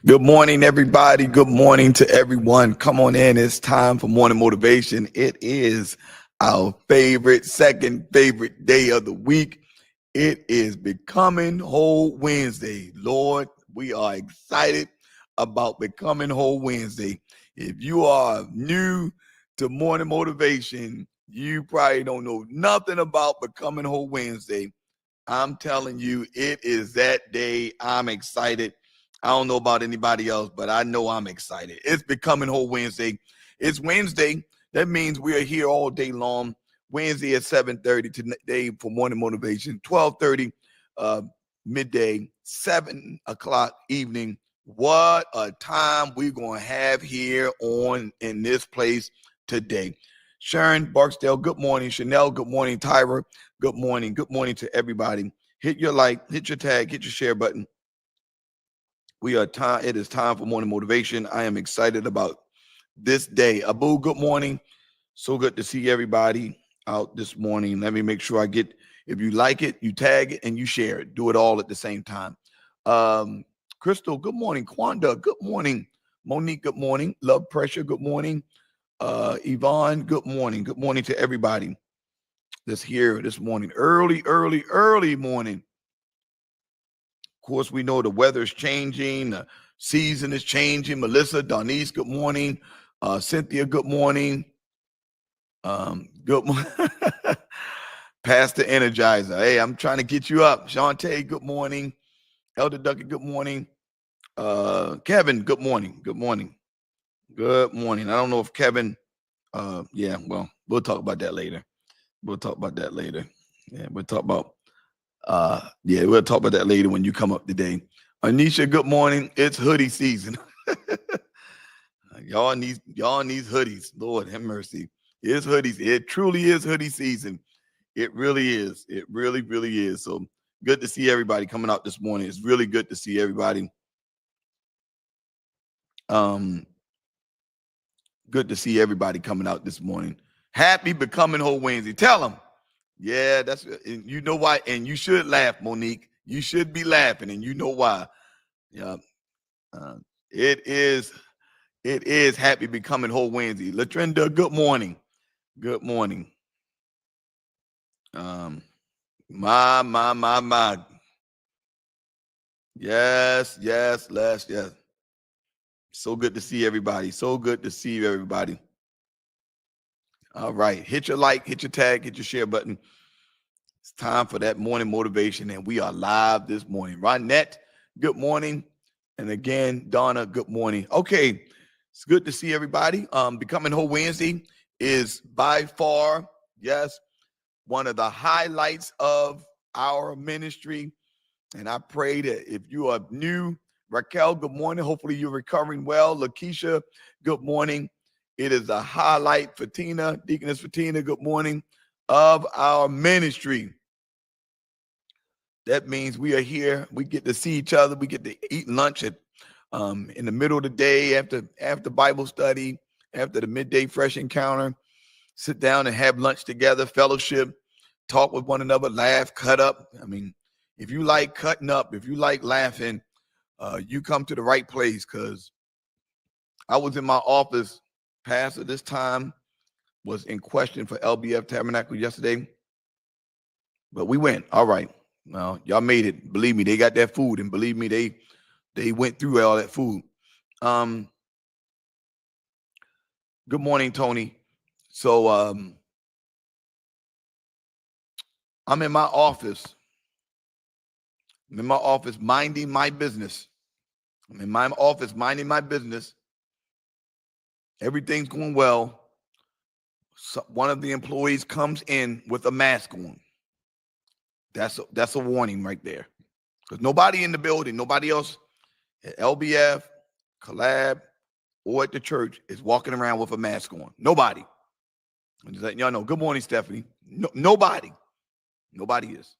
Good morning, everybody. Good morning to everyone. Come on in. It's time for morning motivation. It is our second favorite day of the week. It is Becoming Whole Wednesday. Lord, we are excited about Becoming Whole Wednesday. If you are new to morning motivation, you probably don't know nothing about Becoming Whole Wednesday. I'm telling you, it is that day. I'm excited. I don't know about anybody else, but I know I'm excited. It's Becoming Whole Wednesday. It's Wednesday. That means we are here all day long. Wednesday at 7:30 today for morning motivation. 12:30 midday, 7 o'clock evening. What a time we're going to have here in this place today. Sharon Barksdale, good morning. Chanel, good morning. Tyra, good morning. Good morning to everybody. Hit your like, hit your tag, hit your share button. It is time for morning motivation. I am excited about this day. Abu, good morning. So good to see everybody out this morning. Let me make sure if you like it, you tag it and you share it. Do it all at the same time. Crystal, good morning. Quanda, good morning. Monique, good morning. Love Pressure, good morning. Yvonne, good morning. Good morning to everybody that's here this morning. Early morning. Of course, we know the weather's changing, the season is changing. Melissa, Donise, good morning. Cynthia, good morning. Good morning. Pastor Energizer. Hey, I'm trying to get you up. Shantae, good morning. Elder Duckett, good morning. Kevin, good morning. Good morning. Good morning. I don't know if Kevin, we'll talk about that later. Yeah, we'll talk about that later when you come up today. Anisha, good morning. It's hoodie season. y'all need hoodies. Lord have mercy. It's hoodies. It truly is hoodie season. It really is. It really, really is. So good to see everybody coming out this morning. It's really good to see everybody. Good to see everybody coming out this morning. Happy Becoming Whole Wednesday. Tell them. Yeah, you know why. And you should laugh, Monique. You should be laughing, and you know why. Yeah. It is Happy Becoming Whole Wednesday. Latrenda, good morning. Good morning. My. Yes. So good to see everybody. All right. Hit your like, hit your tag, hit your share button. It's time for that morning motivation, and we are live this morning. Ronette, good morning. And again, Donna, good morning. Okay. It's good to see everybody. Becoming Whole Wednesday is by far, yes, one of the highlights of our ministry. And I pray that if you are new, Raquel, good morning. Hopefully you're recovering well. Lakeisha, good morning. It is a highlight. Fatina, Deaconess Fatina, good morning, of our ministry. That means we are here. We get to see each other. We get to eat lunch in the middle of the day after Bible study, after the midday fresh encounter. Sit down and have lunch together, fellowship, talk with one another, laugh, cut up. I mean, if you like cutting up, if you like laughing, you come to the right place, because I was in my office. Pastor this time was in question for LBF Tabernacle yesterday, but we went. All right. Well, y'all made it. Believe me, they got that food, and believe me, they went through all that food. Good morning, Tony. So I'm in my office. Minding my business. I'm in my office minding my business. Everything's going well. So one of the employees comes in with a mask on. That's a warning right there. Because nobody in the building, nobody else at LBF, Collab, or at the church is walking around with a mask on. Nobody. I'm just letting y'all know. Good morning, Stephanie. Nobody is.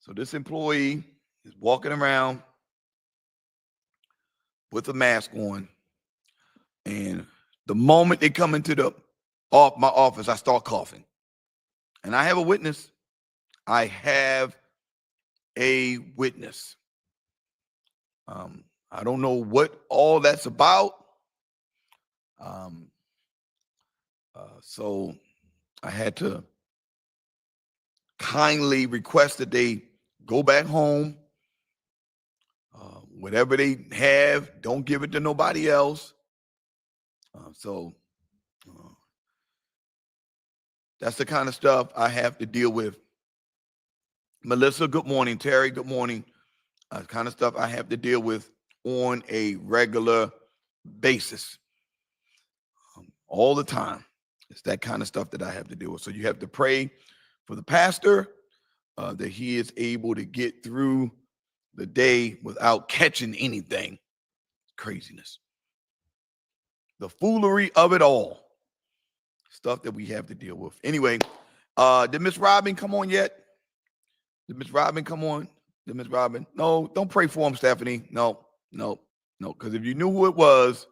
So this employee is walking around with a mask on, and the moment they come into my office, I start coughing. And I have a witness. I don't know what all that's about. So I had to kindly request that they go back home. Whatever they have, don't give it to nobody else. So that's the kind of stuff I have to deal with. Melissa, good morning. Terry, good morning. Kind of stuff I have to deal with on a regular basis, all the time. It's that kind of stuff that I have to deal with. So you have to pray for the pastor that he is able to get through the day without catching anything. Craziness. The foolery of it all. Stuff that we have to deal with. Anyway, did Miss Robin come on yet? Did Miss Robin come on? Did Miss Robin? No, don't pray for him, Stephanie. No. Because if you knew who it was,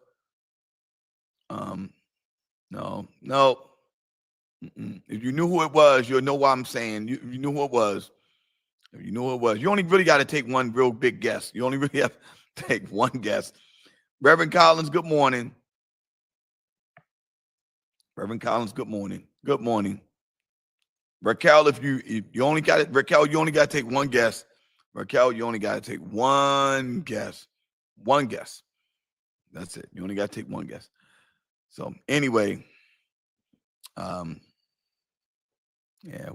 no. If you knew who it was, you'll know what I'm saying. You knew who it was. If you knew who it was, you only really got to take one real big guess. You only really have to take one guess. Reverend Collins, good morning. Reverend Collins, good morning. Good morning. Raquel, if you only got it, Raquel, you only got to take one guess. Raquel, you only got to take one guess. One guess. That's it. You only got to take one guess. So anyway, yeah,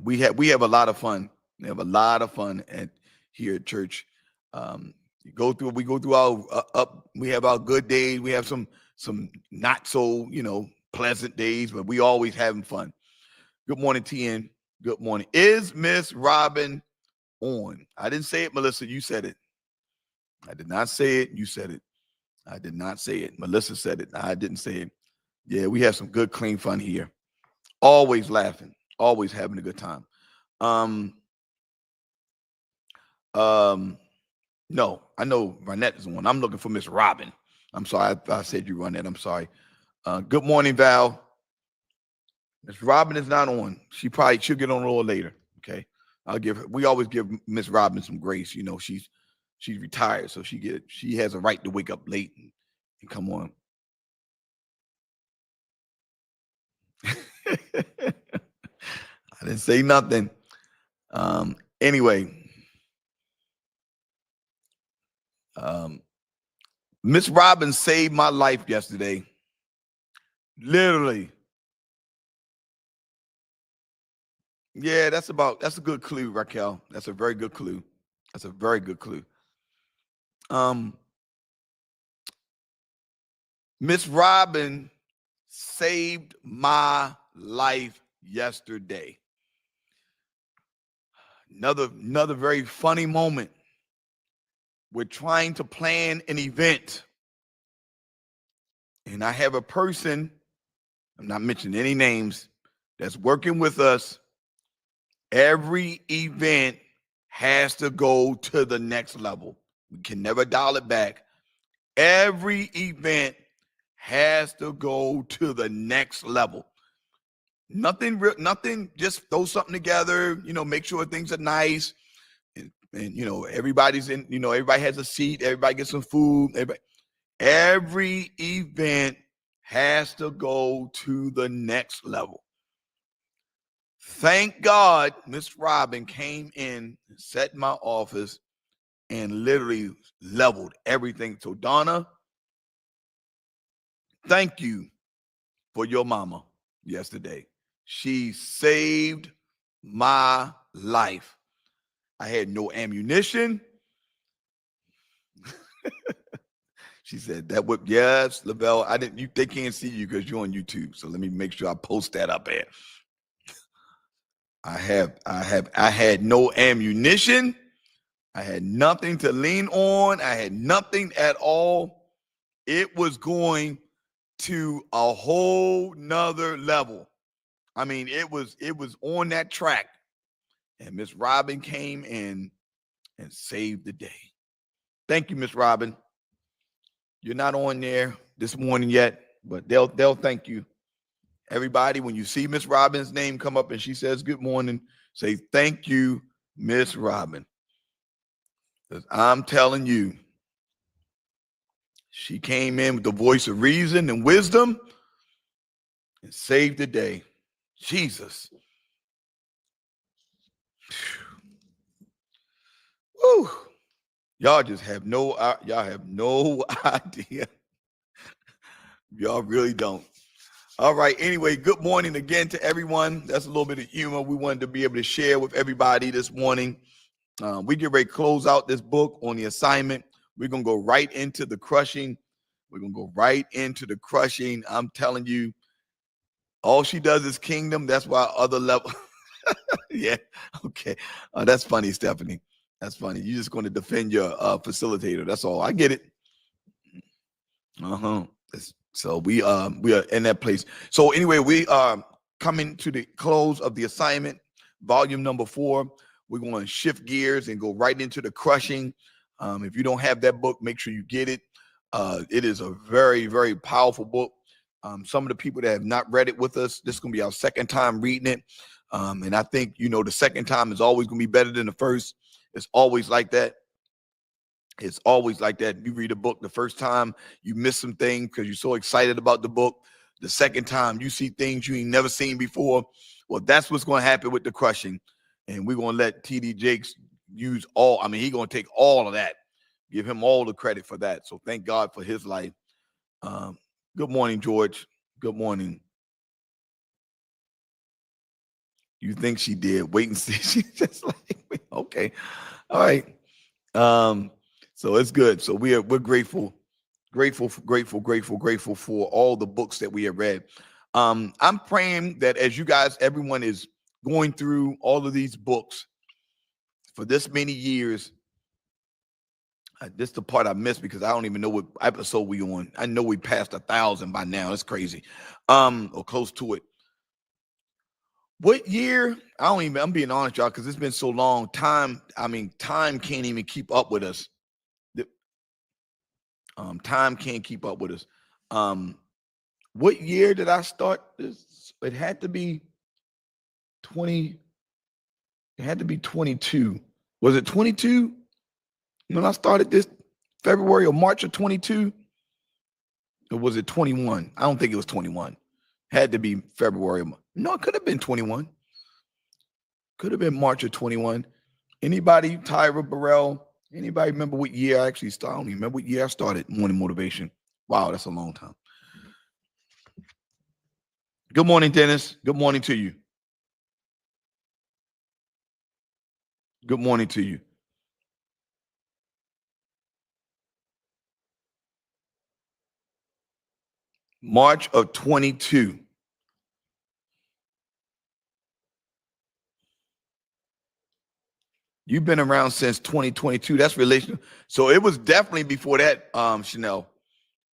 we have a lot of fun. We have a lot of fun here at church. We go through our we have our good days. We have some not so pleasant days, but we always having fun. Good morning, TN. Good morning. Is Miss Robin on? I didn't say it, Melissa. You said it. I did not say it. You said it. I did not say it. Melissa said it. I didn't say it. Yeah, we have some good, clean fun here. Always laughing. Always having a good time. No, I know Ronette is on. I'm looking for Miss Robin. I'm sorry. I said you, Ronette. I'm sorry. Good morning, Val. Miss Robin is not on. She'll get on a little later. Okay. We always give Miss Robin some grace. She's retired, so she has a right to wake up late and come on. I didn't say nothing. Anyway, Miss Robin saved my life yesterday. Literally. Yeah, that's a good clue, Raquel. That's a very good clue. That's a very good clue. Miss Robin saved my life yesterday. Another very funny moment. We're trying to plan an event. And I have a person, I'm not mentioning any names, that's working with us. Every event has to go to the next level. We can never dial it back. Every event has to go to the next level. Nothing, just throw something together, make sure things are nice. And everybody's in, everybody has a seat, everybody gets some food. Every event has to go to the next level. Thank God Miss Robin came in, sat in my office, and literally leveled everything. So Donna, thank you for your mama yesterday. She saved my life. I had no ammunition. She said that would, yes, Lavelle. They can't see you because you're on YouTube. So let me make sure I post that up there. I had no ammunition. I had nothing to lean on. I had nothing at all. It was going to a whole nother level. I mean, it was on that track. And Miss Robin came in and saved the day. Thank you, Miss Robin. You're not on there this morning yet, but they'll thank you. Everybody, when you see Miss Robin's name come up and she says good morning, say thank you, Miss Robin. Because I'm telling you, She came in with the voice of reason and wisdom and saved the day. Jesus. Woo. Y'all just have y'all have no idea. Y'all really don't. All right. Anyway, good morning again to everyone. That's a little bit of humor we wanted to be able to share with everybody this morning. We get ready to close out this book on the assignment. We're going to go right into the crushing. We're going to go right into the crushing. I'm telling you, all she does is kingdom. That's why other level. Yeah. Okay. That's funny, Stephanie. That's funny. You're just going to defend your facilitator. That's all. I get it. So we are in that place. So anyway, we are coming to the close of the assignment, volume number 4. We're going to shift gears and go right into the crushing. If you don't have that book, make sure you get it. It is a very, very powerful book. Some of the people that have not read it with us, this is going to be our second time reading it. And I think, the second time is always going to be better than the first. It's always like that. It's always like that. You read a book the first time, you miss some things because you're so excited about the book. The second time, you see things you ain't never seen before. Well, that's what's going to happen with the crushing. And we're going to let T.D. Jakes use all. I mean, he's going to take all of that. Give him all the credit for that. So thank God for his life. Good morning, George. Good morning. You think she did? Wait and see. She's just like, okay. All right. So it's good. So we're grateful for all the books that we have read. I'm praying that as you guys, everyone is going through all of these books for this many years. This is the part I missed because I don't even know what episode we on. I know we passed 1,000 by now. It's crazy. Or close to it. What year? I'm being honest, y'all, because it's been so long. Time can't even keep up with us. Time can't keep up with us. What year did I start this? It had to be 20. It had to be 22. Was it 22 when I started this? February or March of 22? Or was it 21? I don't think it was 21. Had to be February. No, it could have been 21. Could have been March of 21. Anybody, Tyra Burrell, anybody remember what year I actually started? I don't even remember what year I started Morning Motivation. Wow, that's a long time. Good morning, Dennis. Good morning to you. Good morning to you. March of 22. You've been around since 2022. That's relational. So it was definitely before that, Chanel.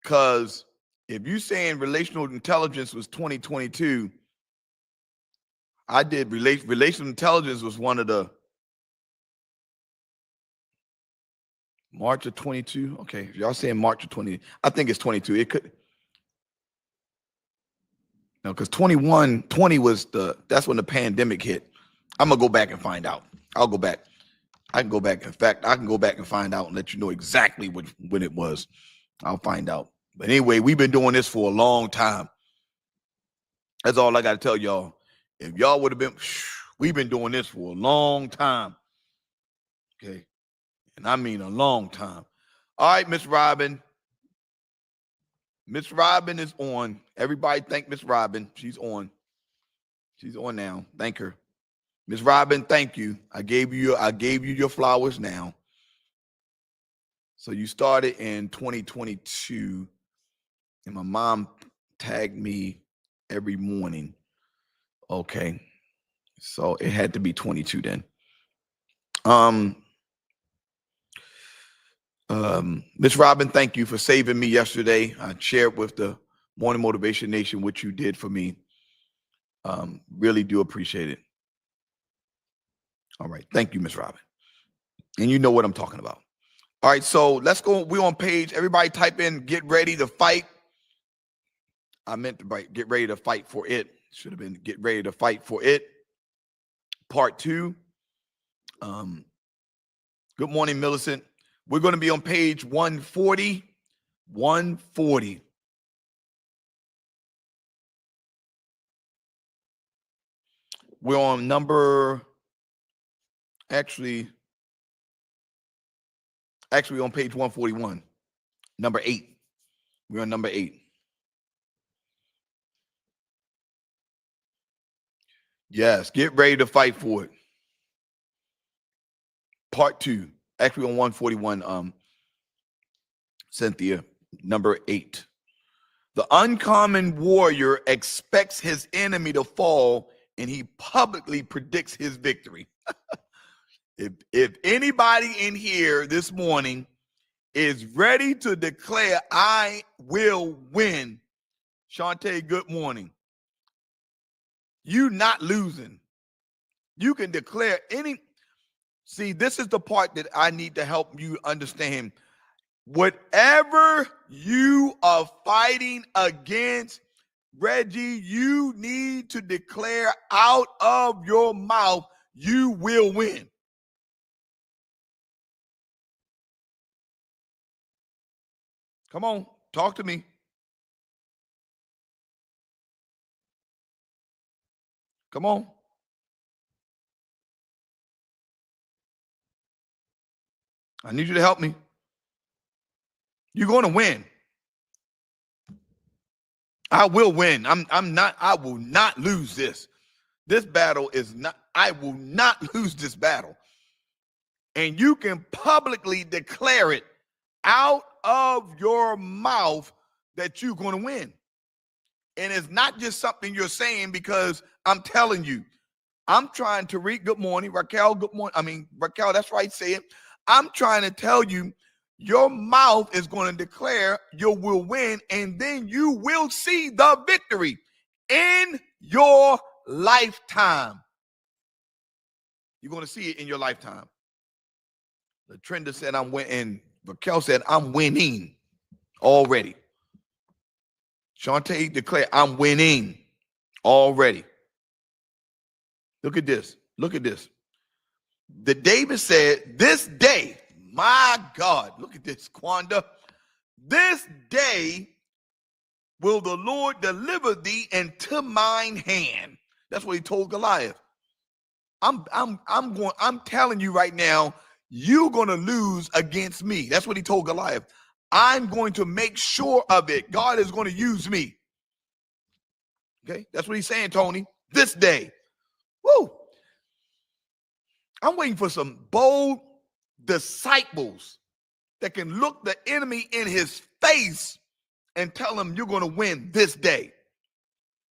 Because if you're saying relational intelligence was 2022, I did relational intelligence was one of the March of 22. Okay, if y'all saying March of 20, I think it's 22. It could. No, because 20 was that's when the pandemic hit. I'm gonna go back and find out. I'll go back. I can go back. In fact, I can go back and find out and let you know exactly when it was. I'll find out. But anyway, we've been doing this for a long time. That's all I got to tell y'all. If y'all would have been, we've been doing this for a long time. Okay. And I mean a long time. All right, Miss Robin. Miss Robin is on. Everybody thank Miss Robin. She's on. She's on now. Thank her. Miss Robin, thank you. I gave you your flowers now. So you started in 2022, and my mom tagged me every morning. Okay. So it had to be 22 then. Miss Robin, thank you for saving me yesterday. I shared with the Morning Motivation Nation what you did for me. Really do appreciate it. All right. Thank you, Miss Robin. And you know what I'm talking about. All right. So let's go. We're on page. Everybody type in, get ready to fight. I meant to write, get ready to fight for it. Should have been get ready to fight for it. Part 2. Good morning, Millicent. We're going to be on page 140. 140. We're on number, actually on page 141, number 8. We're on number 8. Yes, get ready to fight for it. Part 2, actually on 141, Cynthia, number 8. The uncommon warrior expects his enemy to fall, and he publicly predicts his victory. If anybody in here this morning is ready to declare, I will win, Shantae, good morning. You not losing. You can declare any. See, this is the part that I need to help you understand. Whatever you are fighting against, Reggie, you need to declare out of your mouth, you will win. Come on, talk to me. Come on. I need you to help me. You're going to win. I will win. I will not lose this. This battle is not, I will not lose this battle. And you can publicly declare it out of your mouth that you're going to win. And it's not just something you're saying because I'm telling you. I'm trying to read. Good morning, Raquel. Good morning. Raquel, that's right. Say it. I'm trying to tell you, your mouth is going to declare you will win, and then you will see the victory in your lifetime. You're going to see it in your lifetime. The trender said, I'm winning. Raquel said, I'm winning already. Shantae declared, I'm winning already. Look at this. Look at this. The David said, this day, my God, look at this, Quanda. This day will the Lord deliver thee into mine hand. That's what he told Goliath. I'm telling you right now, you're going to lose against me. That's what he told Goliath. I'm going to make sure of it. God is going to use me. Okay, that's what he's saying, Tony. This day. Woo! I'm waiting for some bold disciples that can look the enemy in his face and tell him you're going to win this day.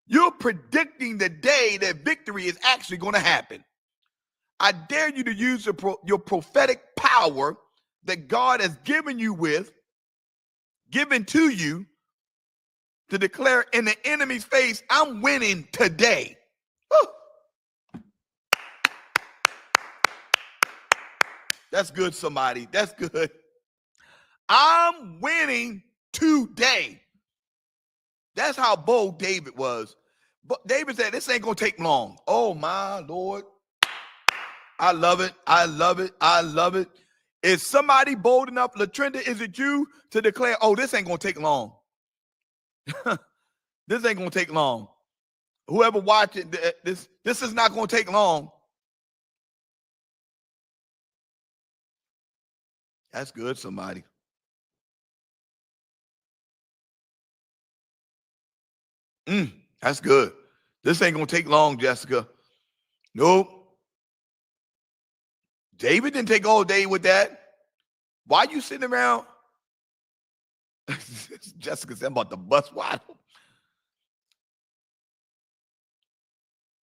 You're predicting the day that victory is actually going to happen. I dare you to use your prophetic power that God has given to you to declare in the enemy's face, I'm winning today. Woo. That's good, somebody. That's good. I'm winning today. That's how bold David was. But David said, this ain't going to take long. Oh, my Lord. I love it. I love it. I love it. Is somebody bold enough, LaTrenda, is it you to declare, oh, this ain't going to take long? This ain't going to take long. Whoever watching, this is not going to take long. That's good, somebody. That's good. This ain't going to take long, Jessica. Nope. David didn't take all day with that. Why you sitting around? Jessica said, I'm about to bust wide.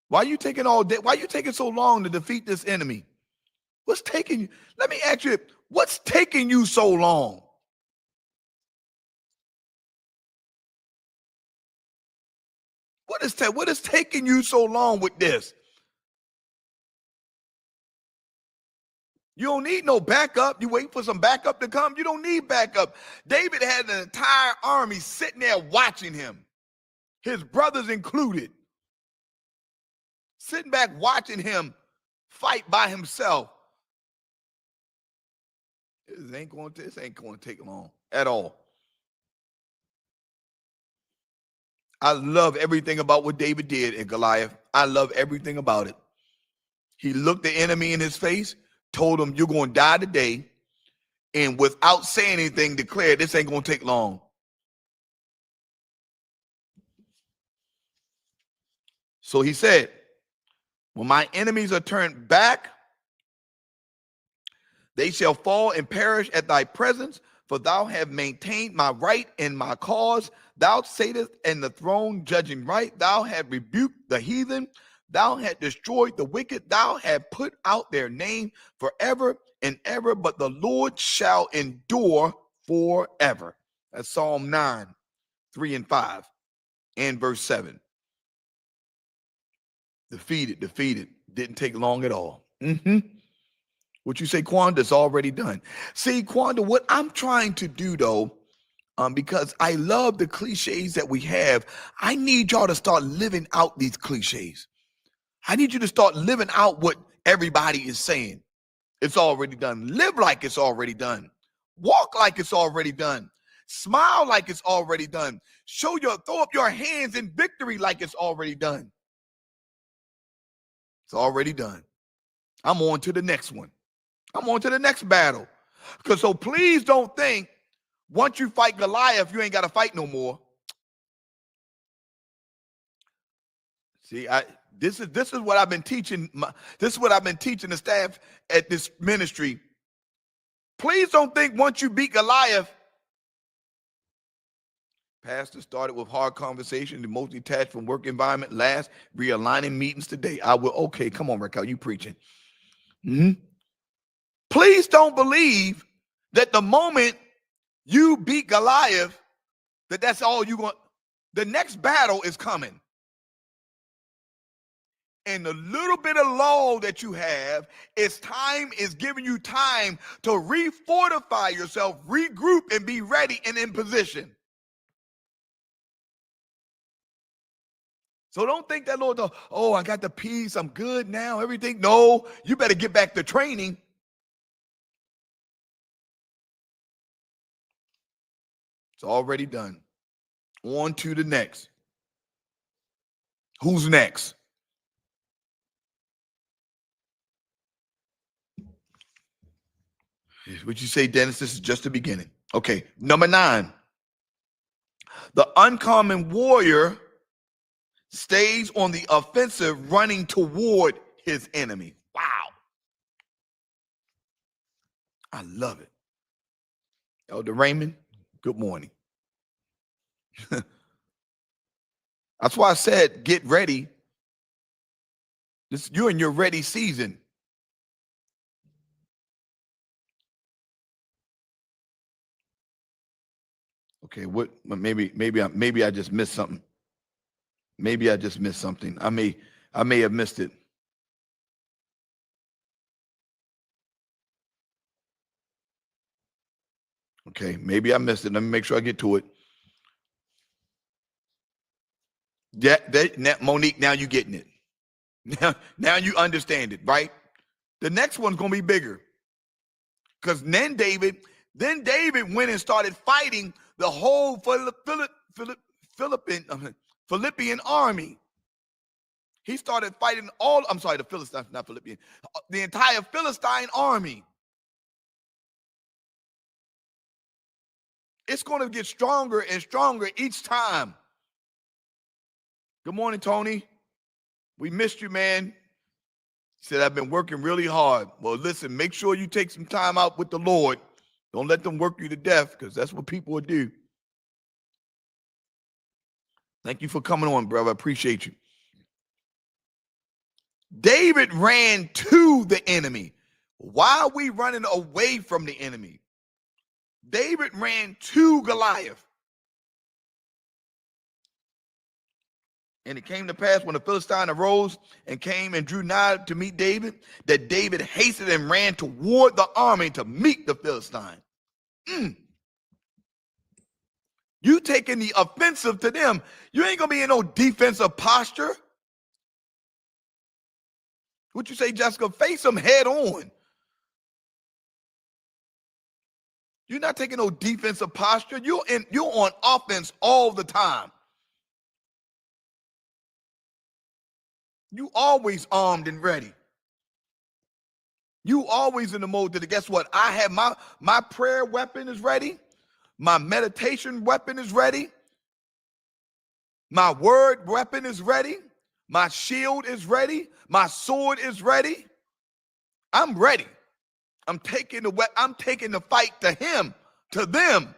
Why are you taking all day? Why are you taking so long to defeat this enemy? What's taking you? Let me ask you, what's taking you so long? What is taking you so long with this? You don't need no backup. You wait for some backup to come. You don't need backup. David had an entire army sitting there watching him, his brothers included, sitting back watching him fight by himself. This ain't going to take long at all. I love everything about what David did in Goliath. I love everything about it. He looked the enemy in his face, told him, "You're going to die today," and without saying anything, declared, "This ain't going to take long." So he said, "When my enemies are turned back, they shall fall and perish at thy presence, for thou hast maintained my right and my cause. Thou sittest in the throne judging right. Thou hast rebuked the heathen. Thou hast destroyed the wicked. Thou hast put out their name forever and ever, but the Lord shall endure forever." That's Psalm 9, 3 and 5, and verse 7. Defeated. Didn't take long at all. What you say, Quanda? It's already done. See, Quanda, what I'm trying to do though, because I love the cliches that we have, I need y'all to start living out these cliches. I need you to start living out what everybody is saying. It's already done. Live like it's already done. Walk like it's already done. Smile like it's already done. Throw up your hands in victory like it's already done. It's already done. I'm on to the next one. I'm on to the next battle. So please don't think once you fight Goliath, you ain't got to fight no more. See, this is what I've been teaching. This is what I've been teaching the staff at this ministry. Please don't think once you beat Goliath. Pastor started with hard conversation, the most detached from work environment. Last, realigning meetings today. Okay, come on, Raquel, you preaching. Please don't believe that the moment you beat Goliath, that's all you want. The next battle is coming. And the little bit of lull that you have is giving you time to refortify yourself, regroup, and be ready and in position. So don't think that, Lord, oh, I got the peace, I'm good now, everything. No, you better get back to training. It's already done. On to the next. Who's next? Would you say, Dennis, this is just the beginning? Okay, number 9. The uncommon warrior stays on the offensive, running toward his enemy. Wow. I love it. Elder Raymond, good morning. That's why I said, get ready. You're in your ready season. Okay, maybe I just missed something. Maybe I just missed something. I may have missed it. Okay, maybe I missed it. Let me make sure I get to it. Monique, now you're getting it. Now you understand it, right? The next one's gonna be bigger. Because then David went and started fighting the whole Philippian army. He started fighting the Philistines, not Philippian, the entire Philistine army. It's going to get stronger and stronger each time. Good morning, Tony. We missed you, man. He said, I've been working really hard. Well, listen, make sure you take some time out with the Lord. Don't let them work you to death, because that's what people will do. Thank you for coming on, brother. I appreciate you. David ran to the enemy. Why are we running away from the enemy? David ran to Goliath. And it came to pass when the Philistine arose and came and drew nigh to meet David, that David hastened and ran toward the army to meet the Philistine. You taking the offensive to them. You ain't going to be in no defensive posture. What you say, Jessica? Face them head on. You're not taking no defensive posture. You're on offense all the time. You always armed and ready. You always in the mode that, guess what? I have my prayer weapon is ready. My meditation weapon is ready. My word weapon is ready. My shield is ready. My sword is ready. I'm ready. I'm taking the fight to him, to them.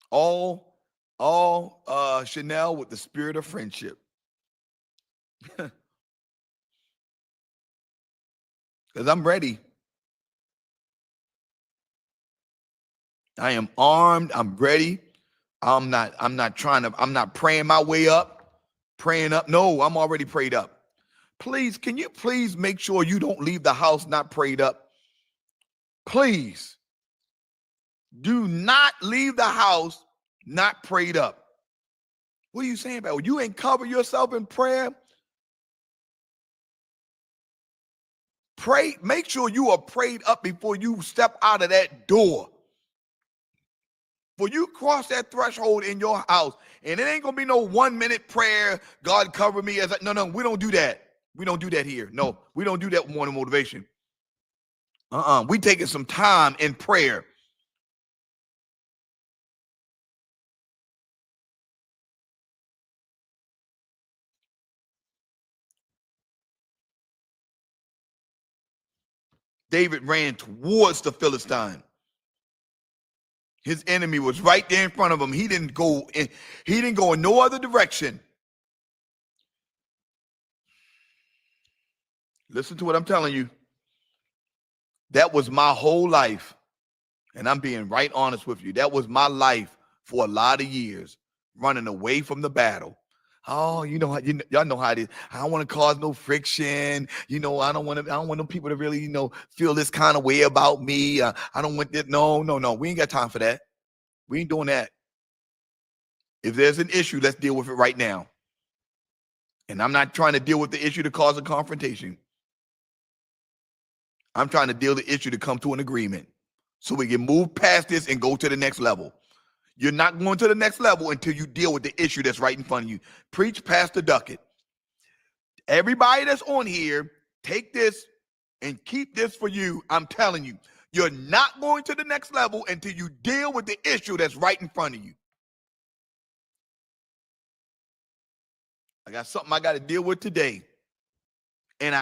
All Chanel with the spirit of friendship. Because I'm ready. I am armed. I'm ready. I'm not praying my way up, praying up. No, I'm already prayed up. Please, can you please make sure you don't leave the house not prayed up? Please do not leave the house not prayed up. What are you saying about it? You ain't cover yourself in prayer? Pray, make sure you are prayed up before you step out of that door. Before you cross that threshold in your house, and it ain't gonna be no 1 minute prayer, God cover me as no, we don't do that. We don't do that here. No, we don't do that with Morning Motivation. We taking some time in prayer. David ran towards the Philistine. His enemy was right there in front of him. He didn't go in no other direction. Listen to what I'm telling you. That was my whole life. And I'm being right honest with you. That was my life for a lot of years, running away from the battle. Oh, y'all know how it is. I don't want to cause no friction. I don't want no people to really, feel this kind of way about me. I don't want that. No. We ain't got time for that. We ain't doing that. If there's an issue, let's deal with it right now. And I'm not trying to deal with the issue to cause a confrontation. I'm trying to deal with the issue to come to an agreement so we can move past this and go to the next level. You're not going to the next level until you deal with the issue that's right in front of you. Preach, Pastor Duckett. Everybody that's on here, take this and keep this for you. I'm telling you, you're not going to the next level until you deal with the issue that's right in front of you. I got something I got to deal with today. And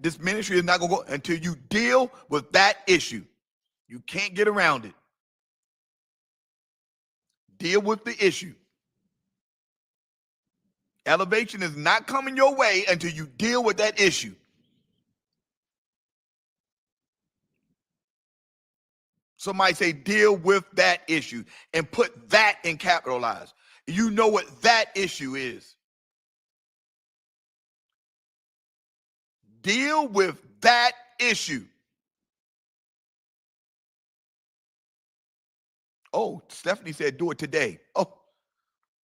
this ministry is not going to go until you deal with that issue. You can't get around it. Deal with the issue. Elevation is not coming your way until you deal with that issue. Somebody say deal with that issue and put that in capitalize. You know what that issue is. Deal with that issue. Oh, Stephanie said do it today. Oh,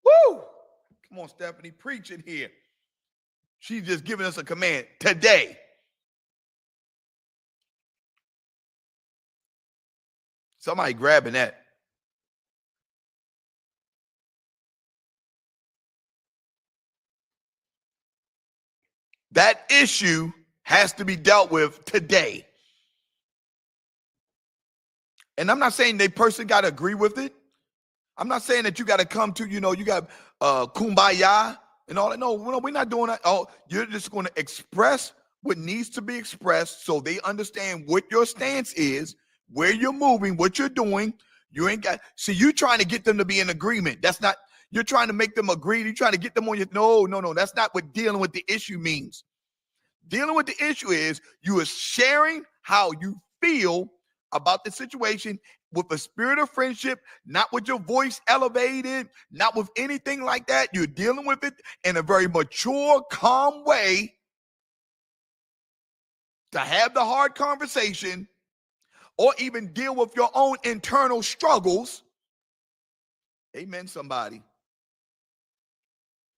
woo! Come on, Stephanie, preaching here. She's just giving us a command today. Somebody grabbing that. That issue has to be dealt with today. And I'm not saying the person got to agree with it. I'm not saying that you got to come to, you got kumbaya and all that. No, we're not doing that. Oh, you're just going to express what needs to be expressed so they understand what your stance is, where you're moving, what you're doing. You ain't got, see, you trying to get them to be in agreement. That's not, you're trying to make them agree. You're trying to get them on your, no. That's not what dealing with the issue means. Dealing with the issue is you are sharing how you feel about the situation with a spirit of friendship, not with your voice elevated, not with anything like that. You're dealing with it in a very mature, calm way to have the hard conversation or even deal with your own internal struggles. Amen, somebody.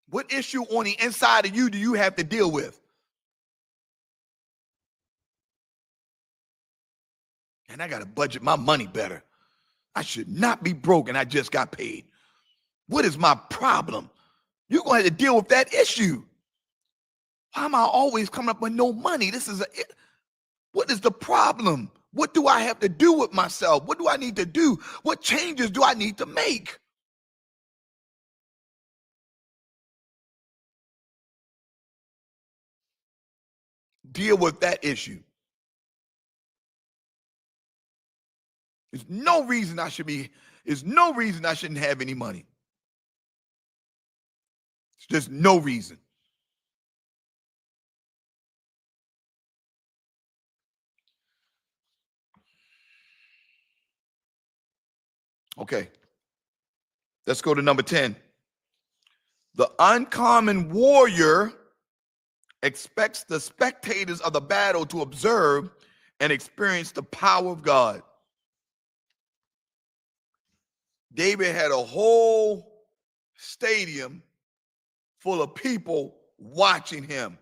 What issue on the inside of you do you have to deal with? And I got to budget my money better. I should not be broke and I just got paid. What is my problem? You're going to have to deal with that issue. Why am I always coming up with no money? What is the problem? What do I have to do with myself? What do I need to do? What changes do I need to make? Deal with that issue. There's no reason I shouldn't have any money. There's no reason. Okay. Let's go to number 10. The uncommon warrior expects the spectators of the battle to observe and experience the power of God. David had a whole stadium full of people watching him.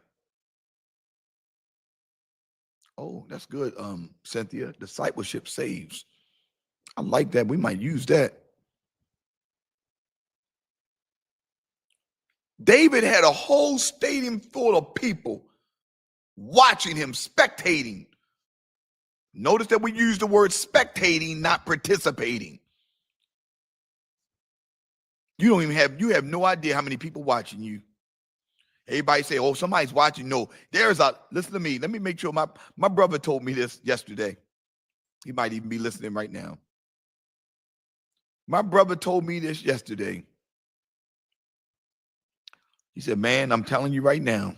Oh, that's good, Cynthia. Discipleship saves. I like that. We might use that. David had a whole stadium full of people watching him, spectating. Notice that we use the word spectating, not participating. You have no idea how many people watching you. Everybody say, oh, somebody's watching. No, listen to me. Let me make sure my brother told me this yesterday. He might even be listening right now. My brother told me this yesterday. He said, man, I'm telling you right now,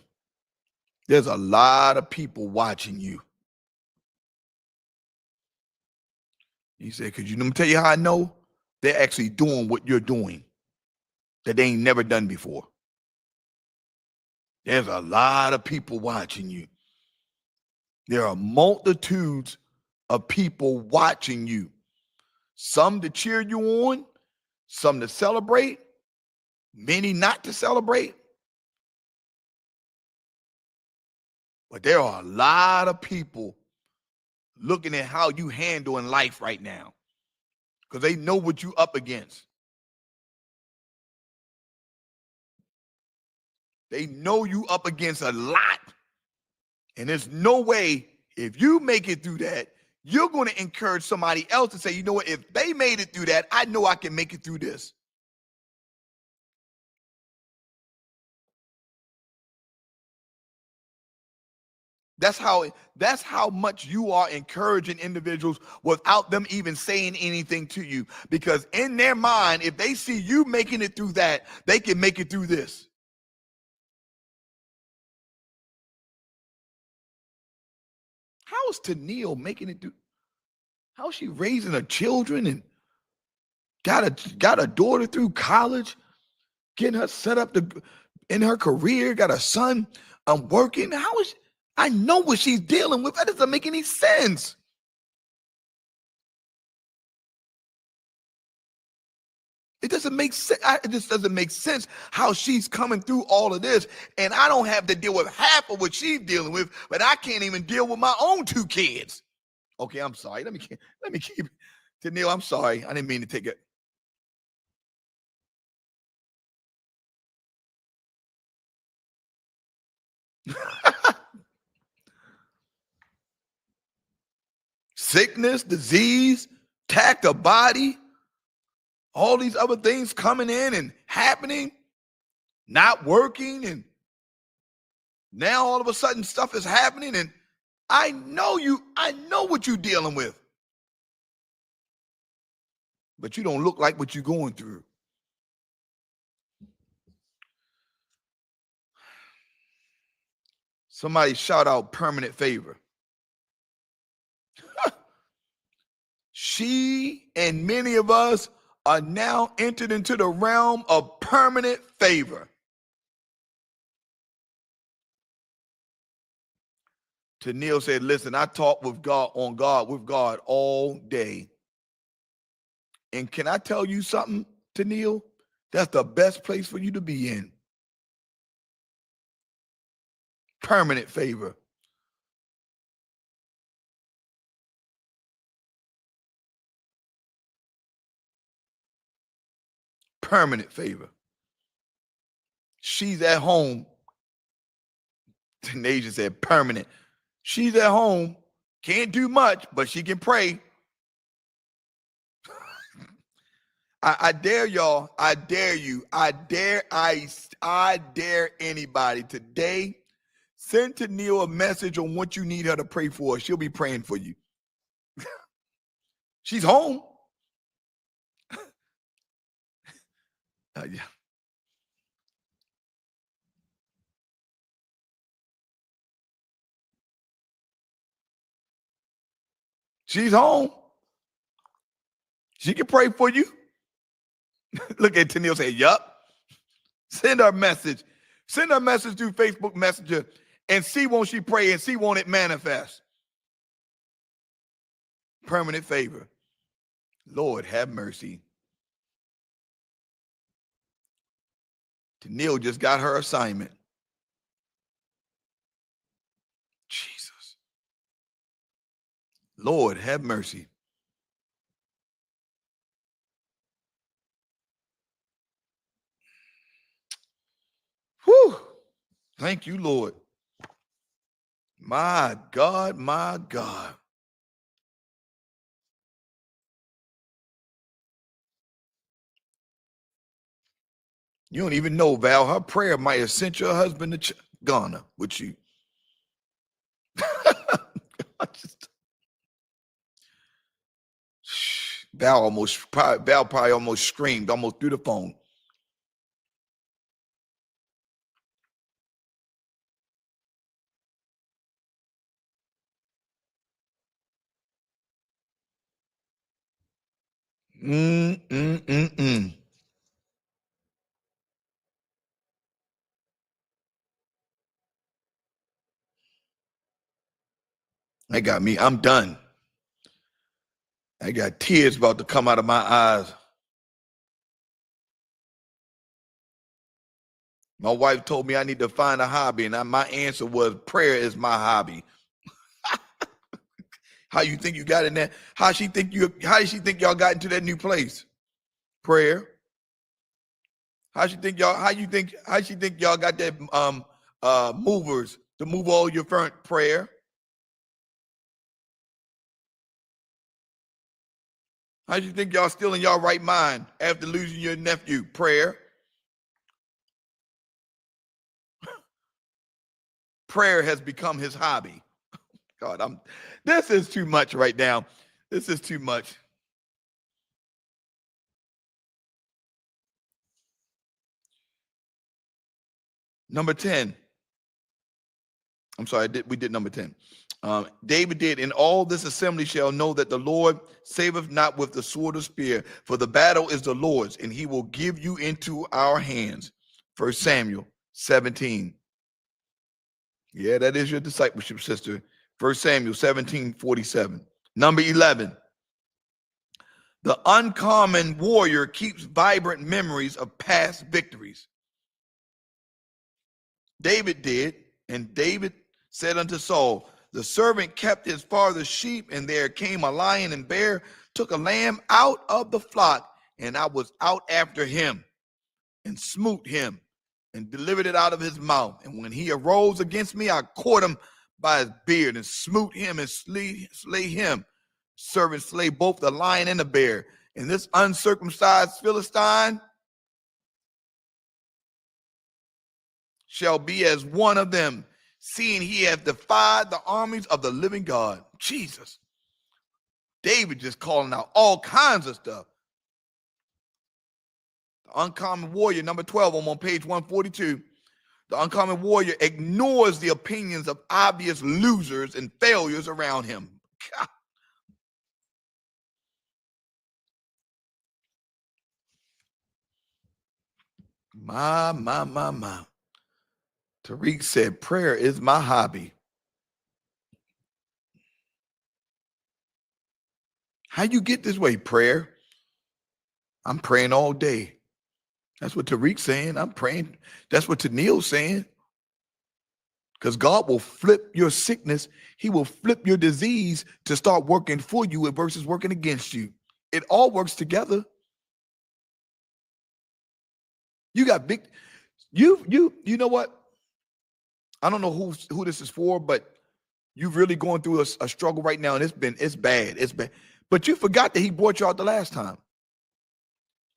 there's a lot of people watching you. He said, could you let me tell you how I know? They're actually doing what you're doing that they ain't never done before. There's a lot of people watching you. There are multitudes of people watching you. Some to cheer you on, some to celebrate, many not to celebrate. But there are a lot of people looking at how you handling life right now because they know what you up against. They know you up against a lot. And there's no way if you make it through that, you're going to encourage somebody else to say, you know what, if they made it through that, I know I can make it through this. That's how much you are encouraging individuals without them even saying anything to you. Because in their mind, if they see you making it through that, they can make it through this. How is Tennille making it through? How is she raising her children and got a daughter through college, getting her set up in her career, got a son working? I know what she's dealing with. That doesn't make any sense. It doesn't make sense. It just doesn't make sense how she's coming through all of this. And I don't have to deal with half of what she's dealing with, but I can't even deal with my own 2 kids. Okay, I'm sorry. Let me keep it. Tennille, I'm sorry. I didn't mean to take it. Sickness, disease, attack the body, all these other things coming in and happening, not working, and now all of a sudden stuff is happening, and I know what you're dealing with. But you don't look like what you're going through. Somebody shout out permanent favor. She and many of us are now entered into the realm of permanent favor. Tennille said, listen, I talk with God all day. And can I tell you something, Tennille? That's the best place for you to be in. Permanent favor. permanent favor. She's at home. Tanasia said permanent. She's at home, can't do much, but she can pray. I dare y'all. I dare you. I dare anybody today. Send Tennille a message on what you need her to pray for. She'll be praying for you. She's home. Yeah. She's home. She can pray for you. Look at Tennille say, yup. Send her a message. Send her a message through Facebook Messenger and see won't she pray and see won't it manifest. Permanent favor. Lord have mercy. Tennille just got her assignment. Jesus. Lord have mercy. Whew. Thank you, Lord. My God, my God. You don't even know, Val. Her prayer might have sent your husband to Ghana with you. Val probably almost screamed, almost through the phone. That got me. I'm done. I got tears about to come out of my eyes. My wife told me I need to find a hobby, and my answer was prayer is my hobby. How you think you got in there? How does she think y'all got into that new place? Prayer. How she think y'all got that movers to move all your furniture? Prayer. How you think y'all still in y'all right mind after losing your nephew? Prayer. Prayer has become his hobby. God, this is too much right now. This is too much. Number 10. I'm sorry, we did number 10. David did, in all this assembly shall know that the Lord saveth not with the sword or spear, for the battle is the Lord's, and he will give you into our hands. 1 Samuel 17. Yeah, that is your discipleship, sister. 1 Samuel 17:47. Number 11. The uncommon warrior keeps vibrant memories of past victories. David did, and David said unto Saul, the servant kept his father's sheep, and there came a lion and bear, took a lamb out of the flock, and I was out after him, and smote him, and delivered it out of his mouth. And when he arose against me, I caught him by his beard, and smote him, and slay him. Servant slay both the lion and the bear. And this uncircumcised Philistine shall be as one of them, seeing he hath defied the armies of the living God. Jesus. David just calling out all kinds of stuff. The uncommon warrior, number 12, I'm on page 142. The uncommon warrior ignores the opinions of obvious losers and failures around him. God. My. Tariq said, prayer is my hobby. How you get this way? Prayer. I'm praying all day. That's what Tariq's saying. I'm praying. That's what Tennille's saying. Because God will flip your sickness. He will flip your disease to start working for you versus working against you. It all works together. You got big. You know what? I don't know who this is for, but you're really going through a struggle right now, and it's bad. It's bad. But you forgot that he brought you out the last time.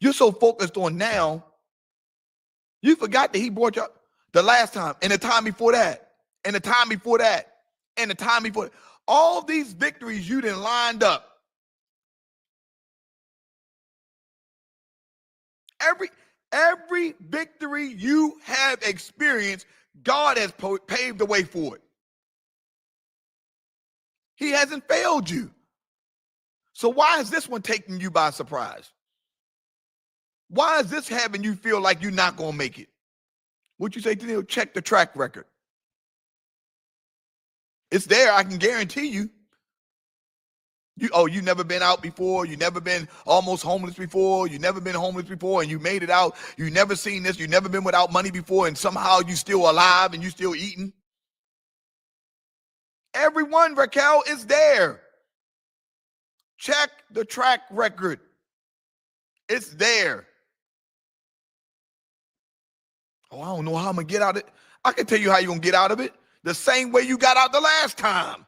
You're so focused on now, you forgot that he brought you out the last time, and the time before that, and the time before that, and the time before that. All these victories you done lined up. Every victory you have experienced, God has paved the way for it. He hasn't failed you. So why is this one taking you by surprise? Why is this having you feel like you're not going to make it? What you say, Daniel? Check the track record. It's there. I can guarantee you. You never been out before. You never been almost homeless before. You never been homeless before, and you made it out. You never seen this. You never been without money before, and somehow you still alive and you still eating. Everyone, Raquel, is there. Check the track record. It's there. Oh, I don't know how I'm going to get out of it. I can tell you how you're going to get out of it. The same way you got out the last time.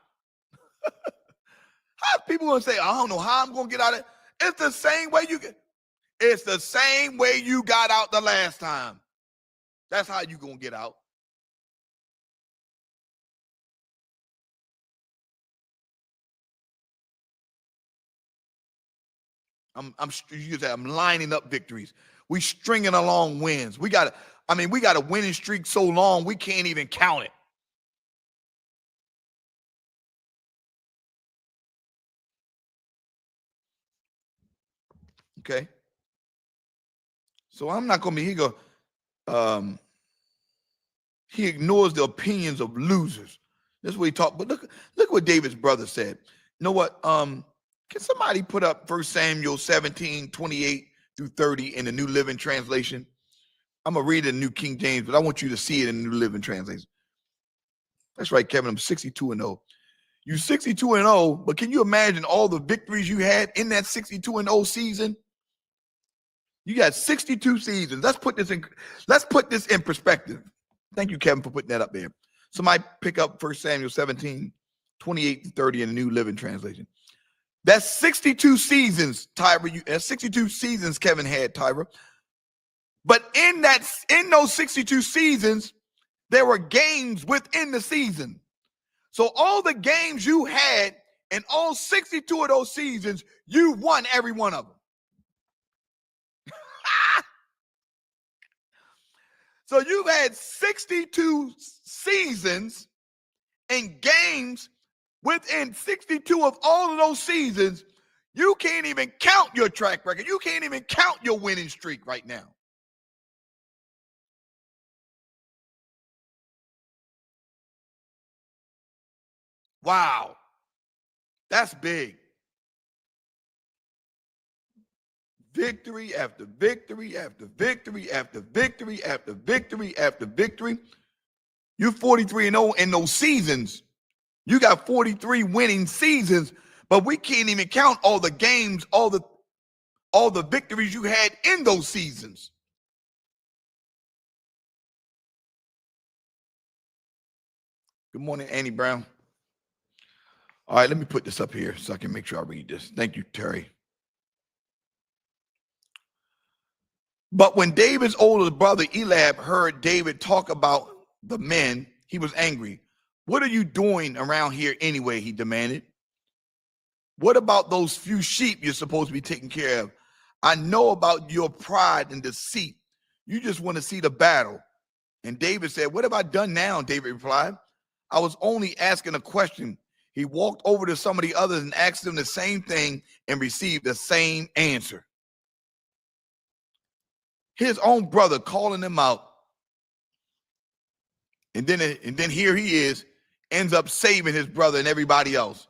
How people going to say, I don't know how I'm going to get out of it? It's the same way it's the same way you got out the last time. That's how you going to get out. I'm lining up victories. We stringing along wins. We got a winning streak so long we can't even count it. Okay. So I'm not going to be, he ignores the opinions of losers. That's what he talked. But look what David's brother said. You know what? Can somebody put up 1 Samuel 17, 28 through 30 in the New Living Translation? I'm going to read it in New King James, but I want you to see it in the New Living Translation. That's right, Kevin. I'm 62-0. You 62-0, but can you imagine all the victories you had in that 62-0 season? You got 62 seasons. Let's put this in perspective. Thank you, Kevin, for putting that up there. Somebody pick up 1 Samuel 17, 28 to 30 in the New Living Translation. That's 62 seasons, Tyra. That's 62 seasons Kevin had, Tyra. But in those 62 seasons, there were games within the season. So all the games you had in all 62 of those seasons, you won every one of them. So you've had 62 seasons and games within 62 of all of those seasons. You can't even count your track record. You can't even count your winning streak right now. Wow. That's big. Victory after victory after victory after victory after victory after victory. You're 43-0 in those seasons. You got 43 winning seasons, but we can't even count all the games, all the victories you had in those seasons. Good morning, Annie Brown. All right, let me put this up here so I can make sure I read this. Thank you, Terry. But when David's older brother Eliab heard David talk about the men, he was angry. What are you doing around here anyway? He demanded. What about those few sheep you're supposed to be taking care of? I know about your pride and deceit. You just want to see the battle. And David said, what have I done now? David replied, I was only asking a question. He walked over to some of the others and asked them the same thing and received the same answer. His own brother calling him out. And then here he is, ends up saving his brother and everybody else.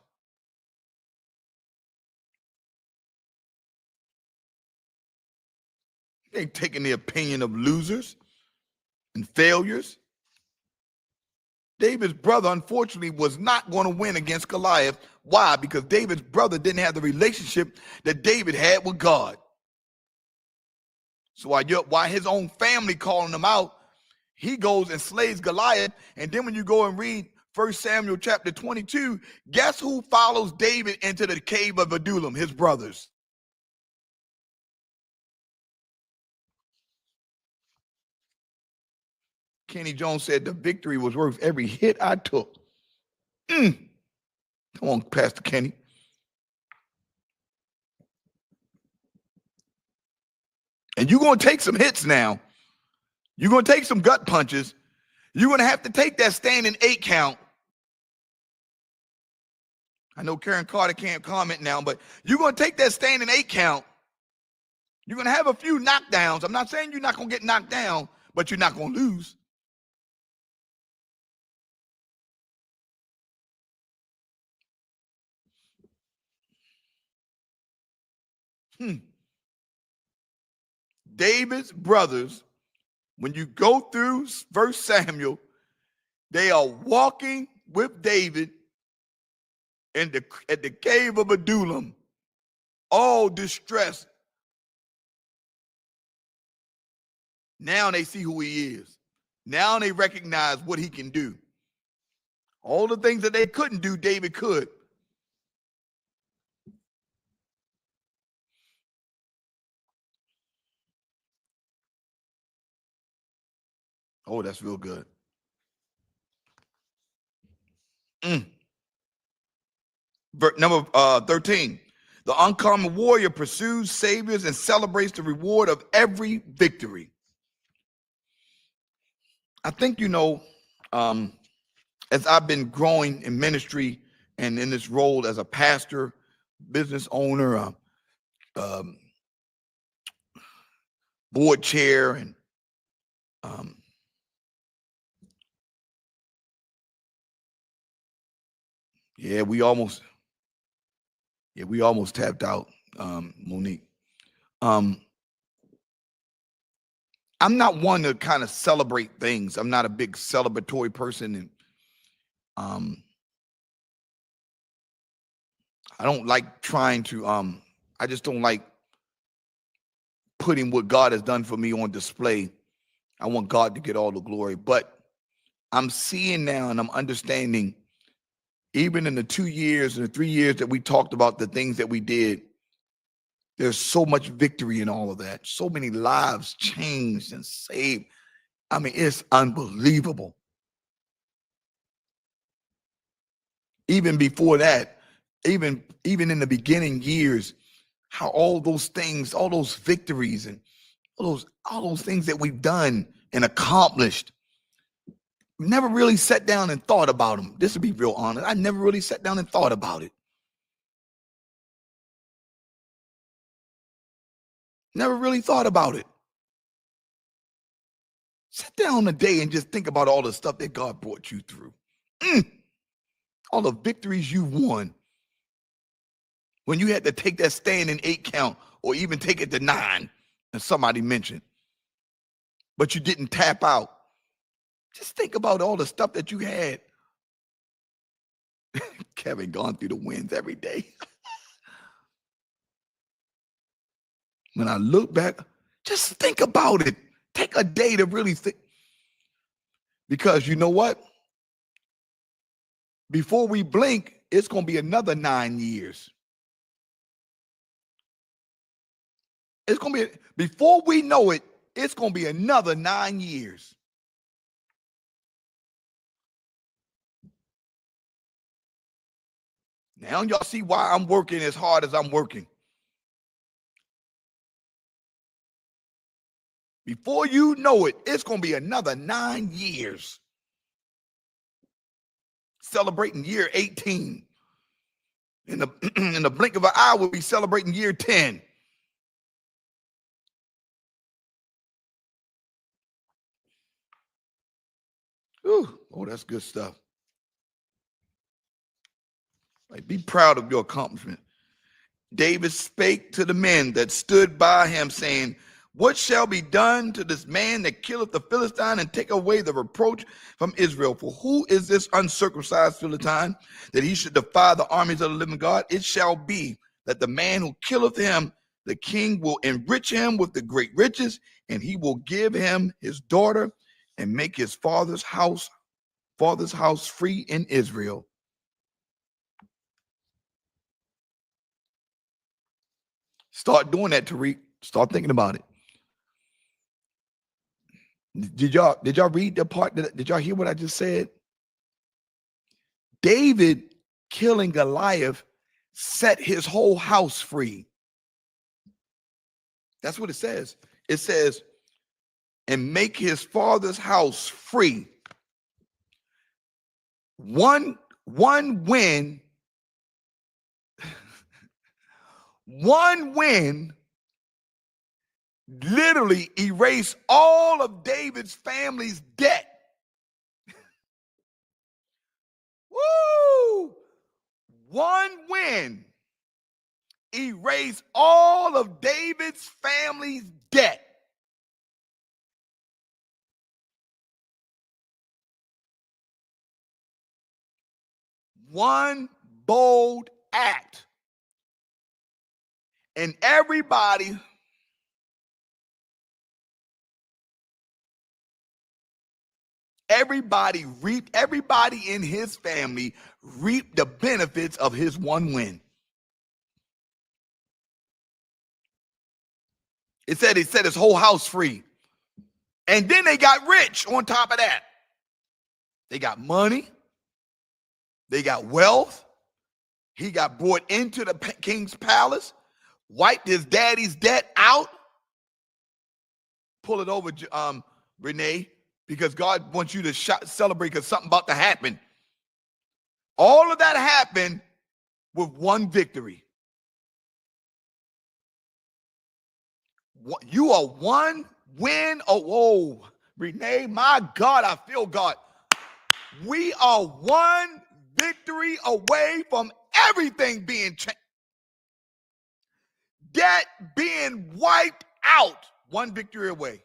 They ain't taking the opinion of losers and failures. David's brother, unfortunately, was not going to win against Goliath. Why? Because David's brother didn't have the relationship that David had with God. So while his own family calling him out, he goes and slays Goliath. And then when you go and read 1 Samuel chapter 22, guess who follows David into the cave of Adullam? His brothers. Kenny Jones said the victory was worth every hit I took. Come on, Pastor Kenny. And you're going to take some hits now. You're going to take some gut punches. You're going to have to take that standing 8 count. I know Karen Carter can't comment now, but you're going to take that standing 8 count. You're going to have a few knockdowns. I'm not saying you're not going to get knocked down, but you're not going to lose. David's brothers, when you go through 1 Samuel, they are walking with David at the cave of Adullam, all distressed. Now they see who he is. Now they recognize what he can do. All the things that they couldn't do, David could. Oh, that's real good. Number 13. The uncommon warrior pursues, saviors, and celebrates the reward of every victory. I think, as I've been growing in ministry and in this role as a pastor, business owner, board chair, and we almost tapped out, Monique. I'm not one to kind of celebrate things. I'm not a big celebratory person, and I don't like trying to I just don't like putting what God has done for me on display. I want God to get all the glory. But I'm seeing now and I'm understanding, even in the 2 years and the 3 years that we talked about the things that we did, there's so much victory in all of that. So many lives changed and saved. I mean, it's unbelievable. Even before that, even in the beginning years, how all those things, all those victories and all those things that we've done and accomplished, never really sat down and thought about them. This would be real honest. I never really sat down and thought about it. Never really thought about it. Sit down a day and just think about all the stuff that God brought you through. All the victories you won. When you had to take that standing 8 count or even take it to 9, as somebody mentioned, but you didn't tap out. Just think about all the stuff that you had. Kevin gone through the wins every day. When I look back, just think about it. Take a day to really think. Because you know what? Before we blink, it's going to be another 9 years. It's going to be, before we know it, it's going to be another 9 years. Now y'all see why I'm working as hard as I'm working. Before you know it, it's going to be another 9 years. Celebrating year 18. In the blink of an eye, we'll be celebrating year 10. Ooh, oh, that's good stuff. Like, be proud of your accomplishment. David spake to the men that stood by him, saying, what shall be done to this man that killeth the Philistine and take away the reproach from Israel? For who is this uncircumcised Philistine that he should defy the armies of the living God? It shall be that the man who killeth him, The king will enrich him with the great riches, and he will give him his daughter and make his father's house free in Israel. Start doing that, Tariq. Start thinking about it. Did y'all read the part? Did y'all hear what I just said? David killing Goliath set his whole house free. That's what it says. It says, and make his father's house free. One win, one win literally erased all of David's family's debt. Woo! One win erased all of David's family's debt. One bold act. And everybody in his family reaped the benefits of his one win. It said his whole house free. And then they got rich on top of that. They got money. They got wealth. He got brought into the king's palace, wiped his daddy's debt out. Pull it over, Renee, because God wants you to celebrate because something about to happen. All of that happened with one victory. You are one win. Oh, Renee, my God, I feel God. We are one victory away from everything being changed. Debt being wiped out. One victory away.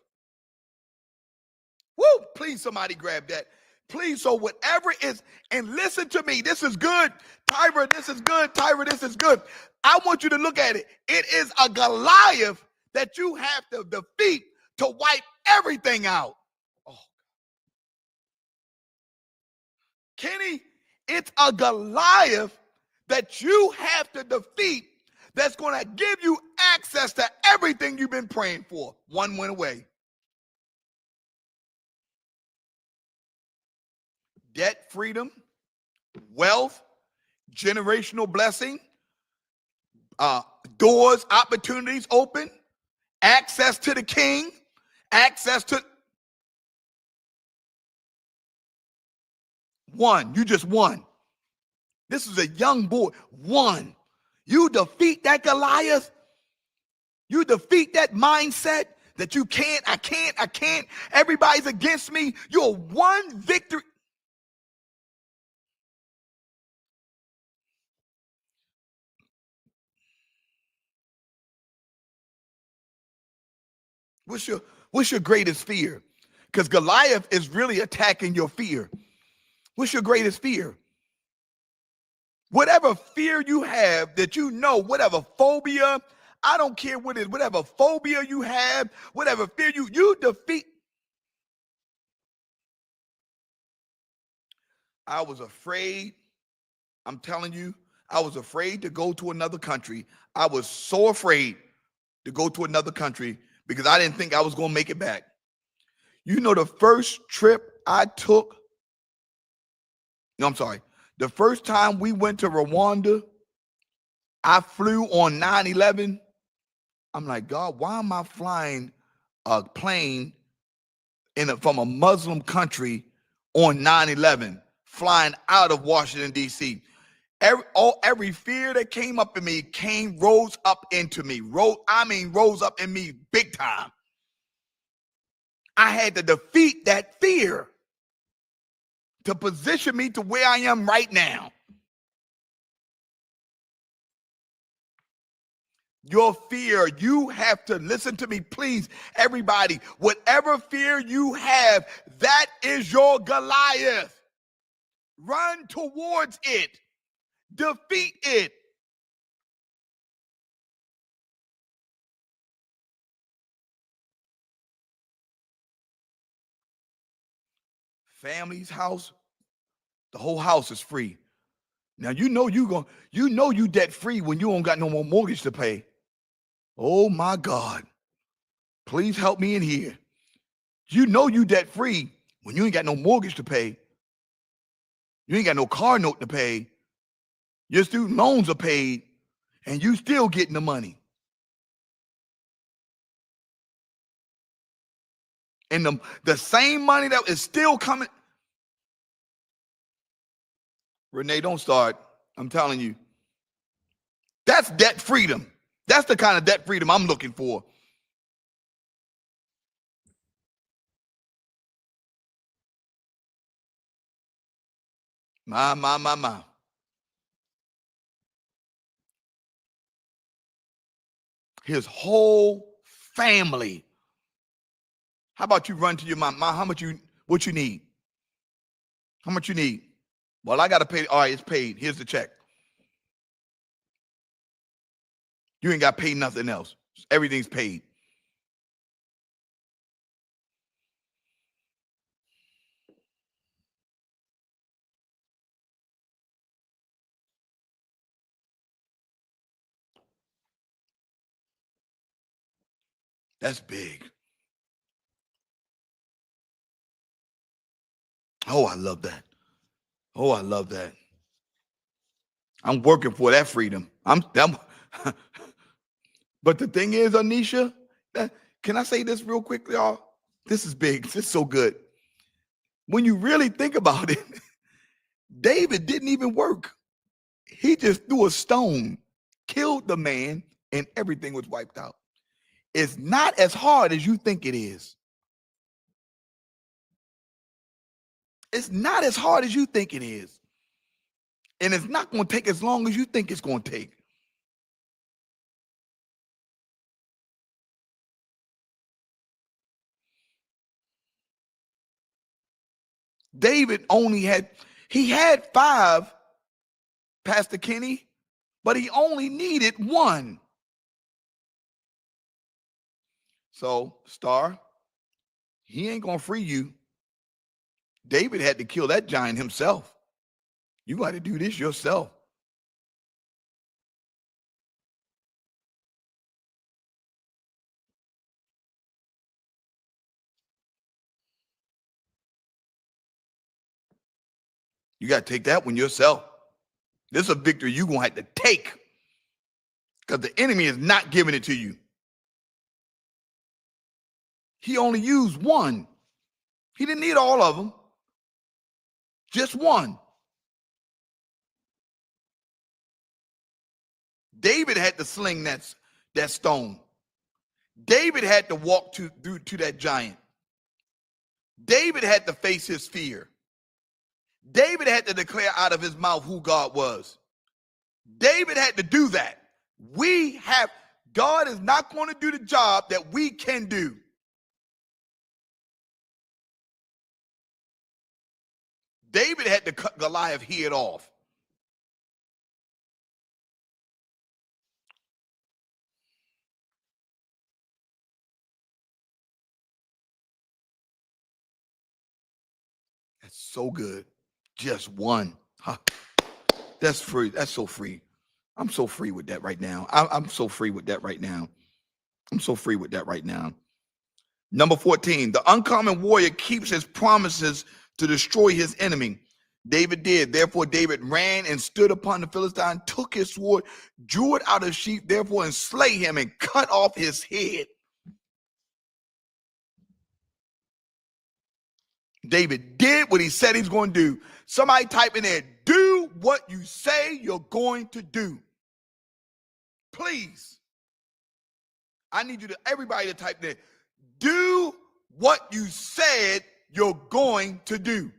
Woo! Please, somebody grab that. Please, so whatever is, and listen to me, this is good. Tyra, this is good. Tyra, this is good. I want you to look at it. It is a Goliath that you have to defeat to wipe everything out. Oh. Kenny, it's a Goliath that you have to defeat that's going to give you access to everything you've been praying for. One went away. Debt freedom, wealth, generational blessing, doors, opportunities open, access to the king, access to one. You just won. This is a young boy. One. You defeat that Goliath. You defeat that mindset that you can't, I can't. Everybody's against me. You're one victory. What's your greatest fear? Because Goliath is really attacking your fear. What's your greatest fear? Whatever fear you have that you know, whatever phobia, I don't care what it is, whatever phobia you have, whatever fear you defeat. I was afraid. I'm telling you, I was afraid to go to another country. I was so afraid to go to another country because I didn't think I was going to make it back. You know, the first trip I took, the first time we went to Rwanda, I flew on 9/11. I'm like, God, why am I flying a plane from a Muslim country on 9/11, flying out of Washington, D.C.? Every fear that came up in me rose up into me. Rose up in me big time. I had to defeat that fear to position me to where I am right now. Your fear, you have to listen to me, please, everybody. Whatever fear you have, that is your Goliath. Run towards it. Defeat it. family's house, the whole house is free. Now you debt free when you don't got no more mortgage to pay. Oh my God. Please help me in here. You debt free when you ain't got no mortgage to pay. You ain't got no car note to pay. Your student loans are paid, and you still getting the money. And the same money that is still coming. Renee, don't start. I'm telling you. That's debt freedom. That's the kind of debt freedom I'm looking for. My. His whole family. How about you run to your mom? Mom, what you need? How much you need? Well, I got to pay. All right, it's paid. Here's the check. You ain't got to pay nothing else. Everything's paid. That's big. Oh, I love that. Oh, I love that. I'm working for that freedom. But the thing is, Anisha, can I say this real quickly, y'all? This is big. This is so good. When you really think about it, David didn't even work. He just threw a stone, killed the man, and everything was wiped out. It's not as hard as you think it is. It's not as hard as you think it is. And it's not going to take as long as you think it's going to take. David he had 5, Pastor Kenny, but he only needed 1. So, Star, he ain't going to free you. David had to kill that giant himself. You got to do this yourself. You got to take that one yourself. This is a victory you're going to have to take because the enemy is not giving it to you. He only used 1. He didn't need all of them. Just 1. David had to sling that stone. David had to walk to that giant. David had to face his fear. David had to declare out of his mouth who God was. David had to do that. God is not going to do the job that we can do. David had to cut Goliath's head off. That's so good. Just 1. Huh. That's free. That's so free. I'm so free with that right now. I'm so free with that right now. I'm so free with that right now. Number 14, the uncommon warrior keeps his promises to destroy his enemy. David did. Therefore, David ran and stood upon the Philistine, took his sword, drew it out of sheath, therefore, and slay him and cut off his head. David did what he said he's going to do. Somebody type in there, do what you say you're going to do. Please. I need everybody to type there, do what you said you're going to do.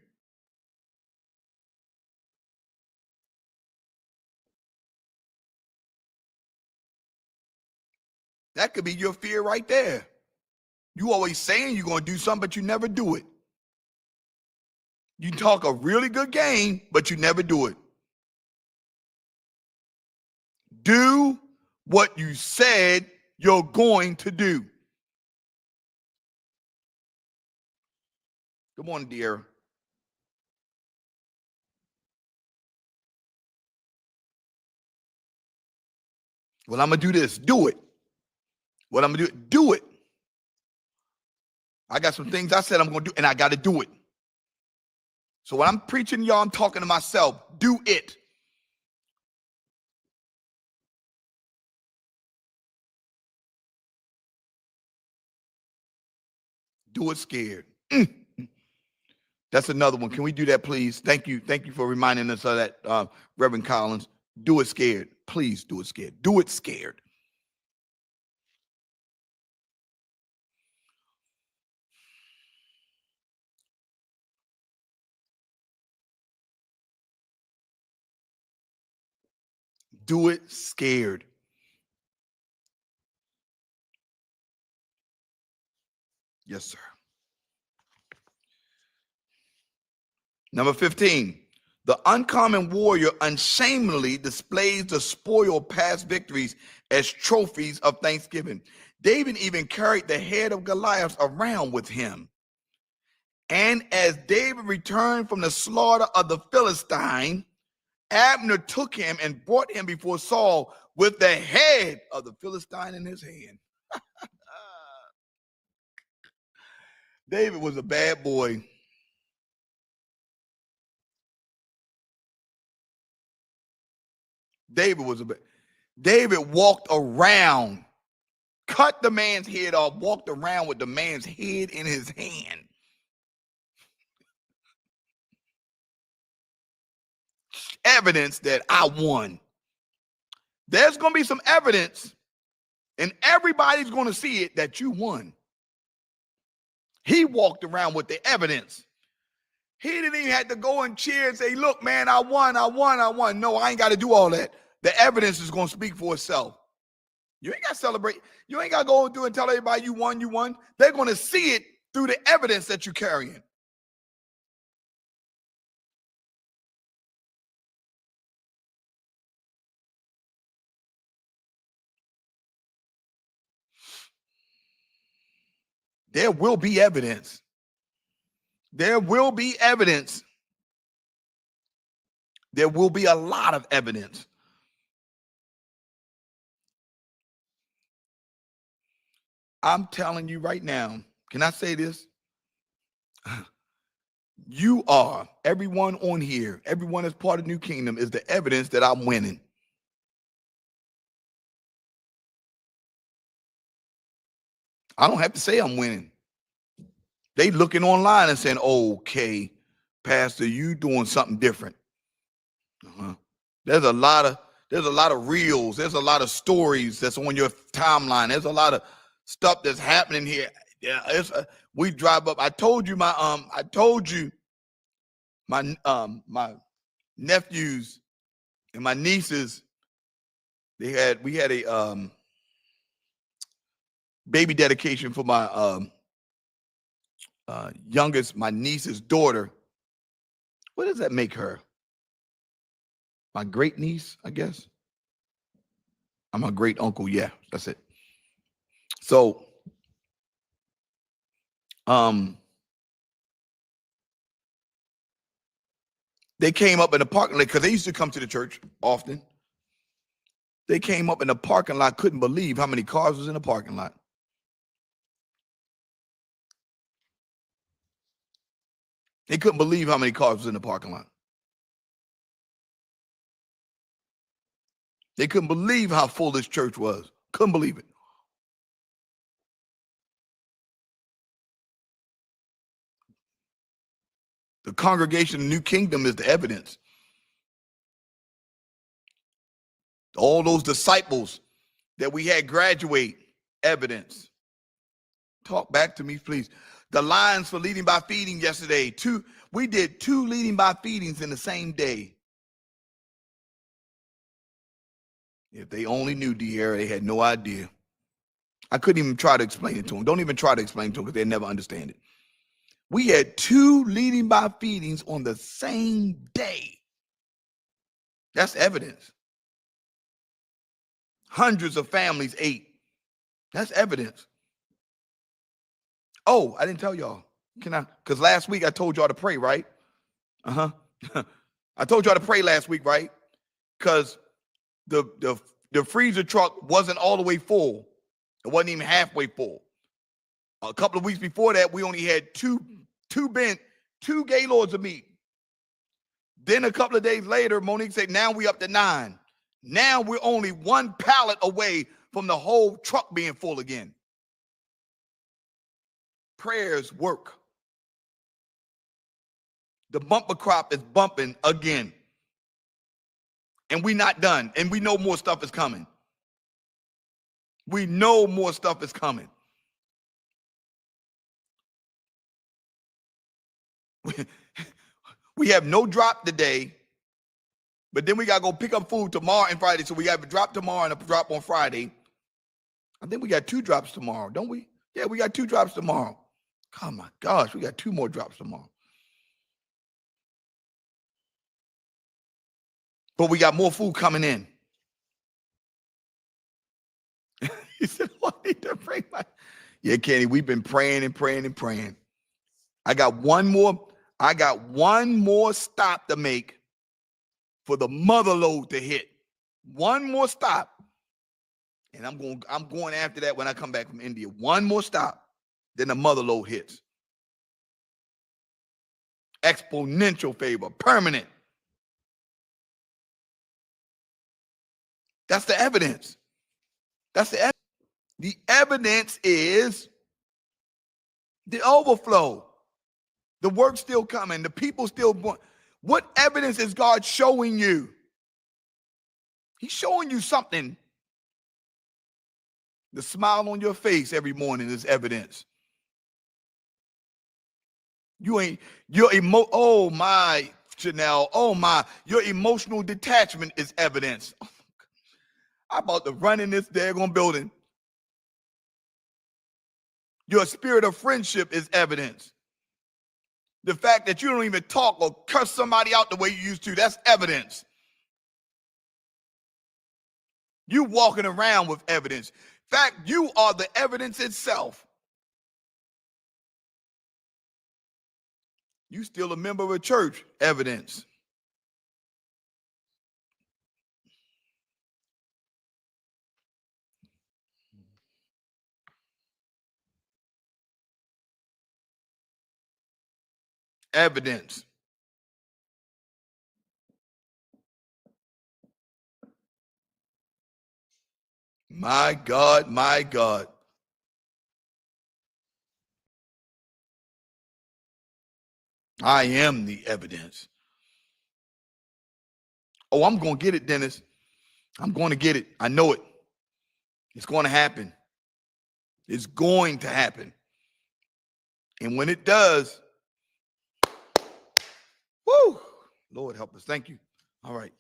That could be your fear right there. You always saying you're going to do something, but you never do it. You talk a really good game, but you never do it. Do what you said you're going to do. Good morning, dear. Well, I'm going to do this. Do it. What I'm going to do it. I got some things I said I'm going to do, and I got to do it. So when I'm preaching y'all, I'm talking to myself. Do it. Do it scared. That's another one. Can we do that, please? Thank you. Thank you for reminding us of that, Reverend Collins. Do it scared. Please do it scared. Do it scared. Do it scared. Yes, sir. Number 15. The uncommon warrior unshamedly displays the spoil of past victories as trophies of thanksgiving. David even carried the head of Goliath around with him. And as David returned from the slaughter of the Philistine, Abner took him and brought him before Saul with the head of the Philistine in his hand. David was a bad boy. David walked around, cut the man's head off, walked around with the man's head in his hand. Evidence that I won. There's going to be some evidence, and everybody's going to see it, that you won. He walked around with the evidence. He didn't even have to go and cheer and say, look, man, I won, I won, I won. No, I ain't got to do all that. The evidence is going to speak for itself. You ain't got to celebrate. You ain't got to go through and tell everybody you won, you won. They're going to see it through the evidence that you're carrying. There will be evidence. There will be evidence. There will be a lot of evidence. I'm telling you right now, can I say this? You are, everyone on here, everyone that's part of New Kingdom is the evidence that I'm winning. I don't have to say I'm winning. They looking online and saying, okay, Pastor, you doing something different. There's a lot of reels. There's a lot of stories that's on your timeline. There's a lot of stuff that's happening here. Yeah, we drive up. I told you my nephews and my nieces, we had a baby dedication for my youngest, my niece's daughter. What does that make her? My great niece, I guess. I'm a great uncle. Yeah, that's it. So, they came up in the parking lot because they used to come to the church often. They came up in the parking lot, couldn't believe how many cars was in the parking lot. They couldn't believe how many cars was in the parking lot. They couldn't believe how full this church was. Couldn't believe it. The congregation of New Kingdom is the evidence. All those disciples that we had graduate, evidence. Talk back to me, please. The lines for leading by feeding yesterday. We did 2 leading by feedings in the same day. If they only knew, De'Ara, they had no idea. I couldn't even try to explain it to them. Don't even try to explain it to them because they never understand it. We had 2 leading by feedings on the same day. That's evidence. Hundreds of families ate. That's evidence. Oh, I didn't tell y'all. Because last week I told y'all to pray, right? I told y'all to pray last week, right? Because the the freezer truck wasn't all the way full. It wasn't even halfway full. A couple of weeks before that, we only had two gaylords of meat. Then a couple of days later, Monique said, now we up to 9. Now we're only 1 pallet away from the whole truck being full again. Prayers work. The bumper crop is bumping again. And we're not done. And we know more stuff is coming. We know more stuff is coming. We have no drop today, but then we got to go pick up food tomorrow and Friday. So we have a drop tomorrow and a drop on Friday. I think we got 2 drops tomorrow, don't we? Yeah, we got 2 drops tomorrow. Oh my gosh, we got 2 more drops tomorrow. But we got more food coming in. He said, "What need to pray?" Yeah, Kenny, we've been praying and praying and praying. I got one more stop to make for the mother load to hit. One more stop. And I'm going after that when I come back from India. One more stop, then the mother load hits. Exponential favor, permanent. That's the evidence. That's the evidence. The evidence is the overflow. The work's still coming. The people still born. What evidence is God showing you? He's showing you something. The smile on your face every morning is evidence. Oh my, Chanel. Oh my, your emotional detachment is evidence. I'm about to run in this daggone building. Your spirit of friendship is evidence. The fact that you don't even talk or curse somebody out the way you used to, that's evidence. You walking around with evidence. In fact, you are the evidence itself. You still a member of a church, evidence. Evidence. My God, my God. I am the evidence. Oh, I'm going to get it, Dennis. I'm going to get it. I know it. It's going to happen. It's going to happen. And when it does, whoo, Lord help us. Thank you. All right.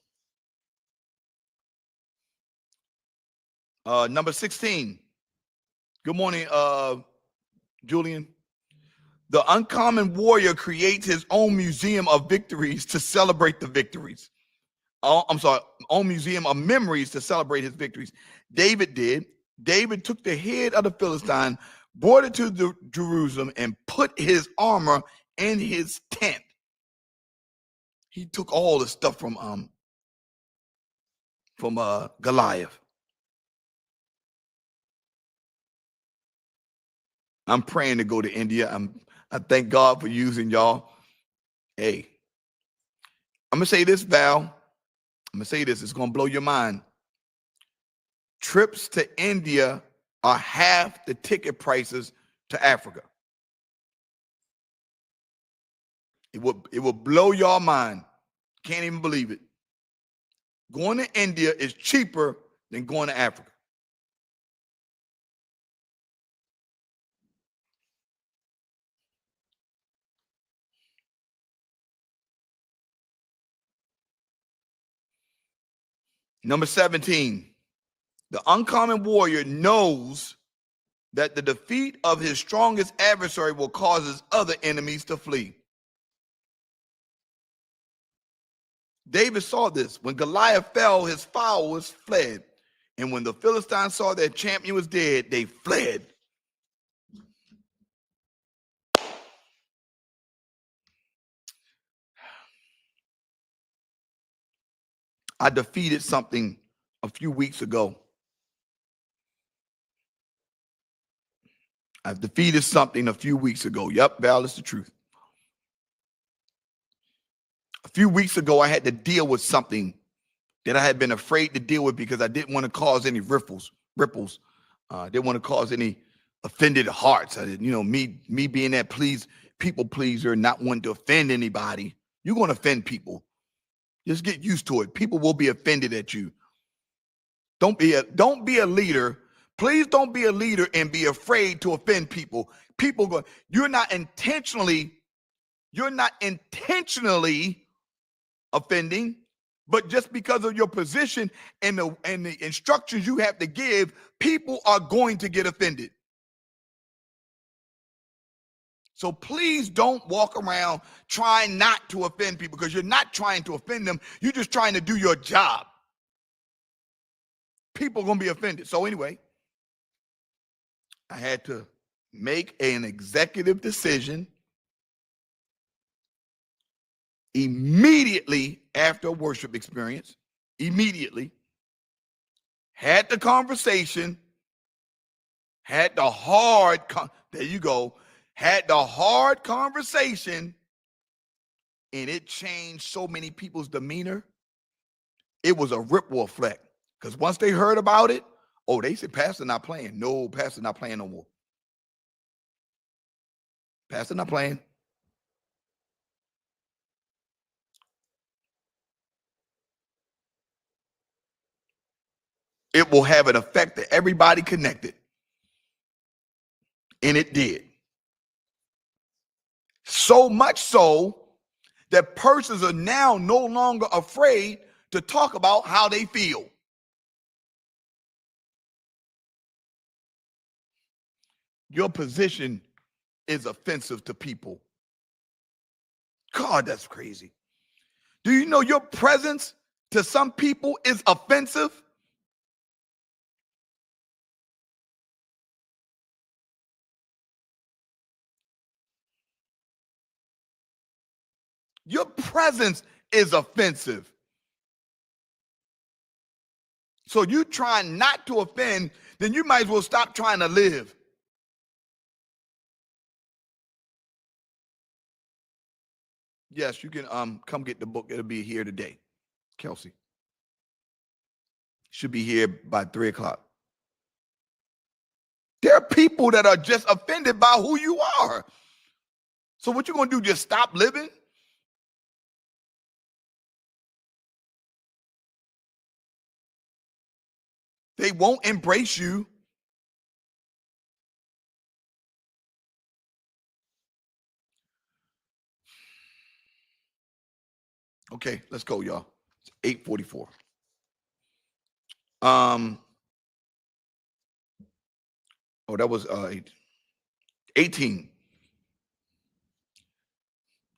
Number 16. Good morning, Julian. The uncommon warrior creates his own museum of victories to celebrate the victories. Own museum of memories to celebrate his victories. David did. David took the head of the Philistine, brought it to Jerusalem, and put his armor in his tent. He took all the stuff from Goliath. I'm praying to go to India. I thank God for using y'all. Hey, I'm gonna say this, Val. I'm gonna say this. It's gonna blow your mind. Trips to India are half the ticket prices to Africa. It will blow your mind. Can't even believe it. Going to India is cheaper than going to Africa. Number 17, the uncommon warrior knows that the defeat of his strongest adversary will cause his other enemies to flee. David saw this. When Goliath fell, his followers fled. And when the Philistines saw their champion was dead, they fled. I defeated something a few weeks ago. I've defeated something a few weeks ago. Yep, Val, it's the truth. A few weeks ago, I had to deal with something that I had been afraid to deal with because I didn't want to cause any ripples. Didn't want to cause any offended hearts. I didn't, me being that people pleaser, not wanting to offend anybody. You're going to offend people. Just get used to it. People will be offended at you. Don't be a leader. Please don't be a leader and be afraid to offend people. You're not intentionally offending, but just because of your position and the instructions you have to give, people are going to get offended. So please don't walk around trying not to offend people, because you're not trying to offend them. You're just trying to do your job. People are going to be offended. So anyway, I had to make an executive decision immediately after a worship experience. Immediately. Had the conversation. Had the hard conversation, and it changed so many people's demeanor. It was a ripple effect, because once they heard about it, they said, Pastor not playing. No, Pastor not playing no more. Pastor not playing. It will have an effect to everybody connected. And it did. So much so that persons are now no longer afraid to talk about how they feel. Your position is offensive to people. God, that's crazy. Do you know your presence to some people is offensive? Your presence is offensive. So you trying not to offend, then you might as well stop trying to live. Yes, you can come get the book. It'll be here today. Kelsey. Should be here by 3 o'clock. There are people that are just offended by who you are. So what you going to do, just stop living? They won't embrace you. Okay, let's go, y'all. It's 8:44. 18.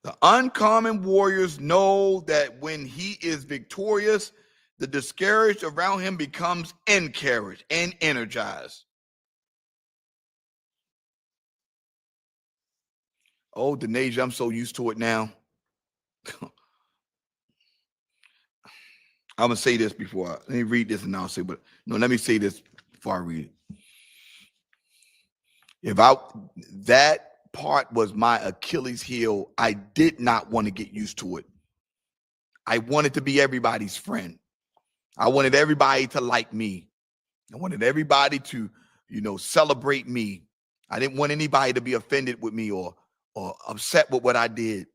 The uncommon warriors know that when he is victorious, the discouraged around him becomes encouraged and energized. Oh, Denasia, I'm so used to it now. I'm going to say this before. Let me read this and I'll say, but no, let me say this before I read it. That part was my Achilles heel. I did not want to get used to it. I wanted to be everybody's friend. I wanted everybody to like me. I wanted everybody to, celebrate me. I didn't want anybody to be offended with me or upset with what I did.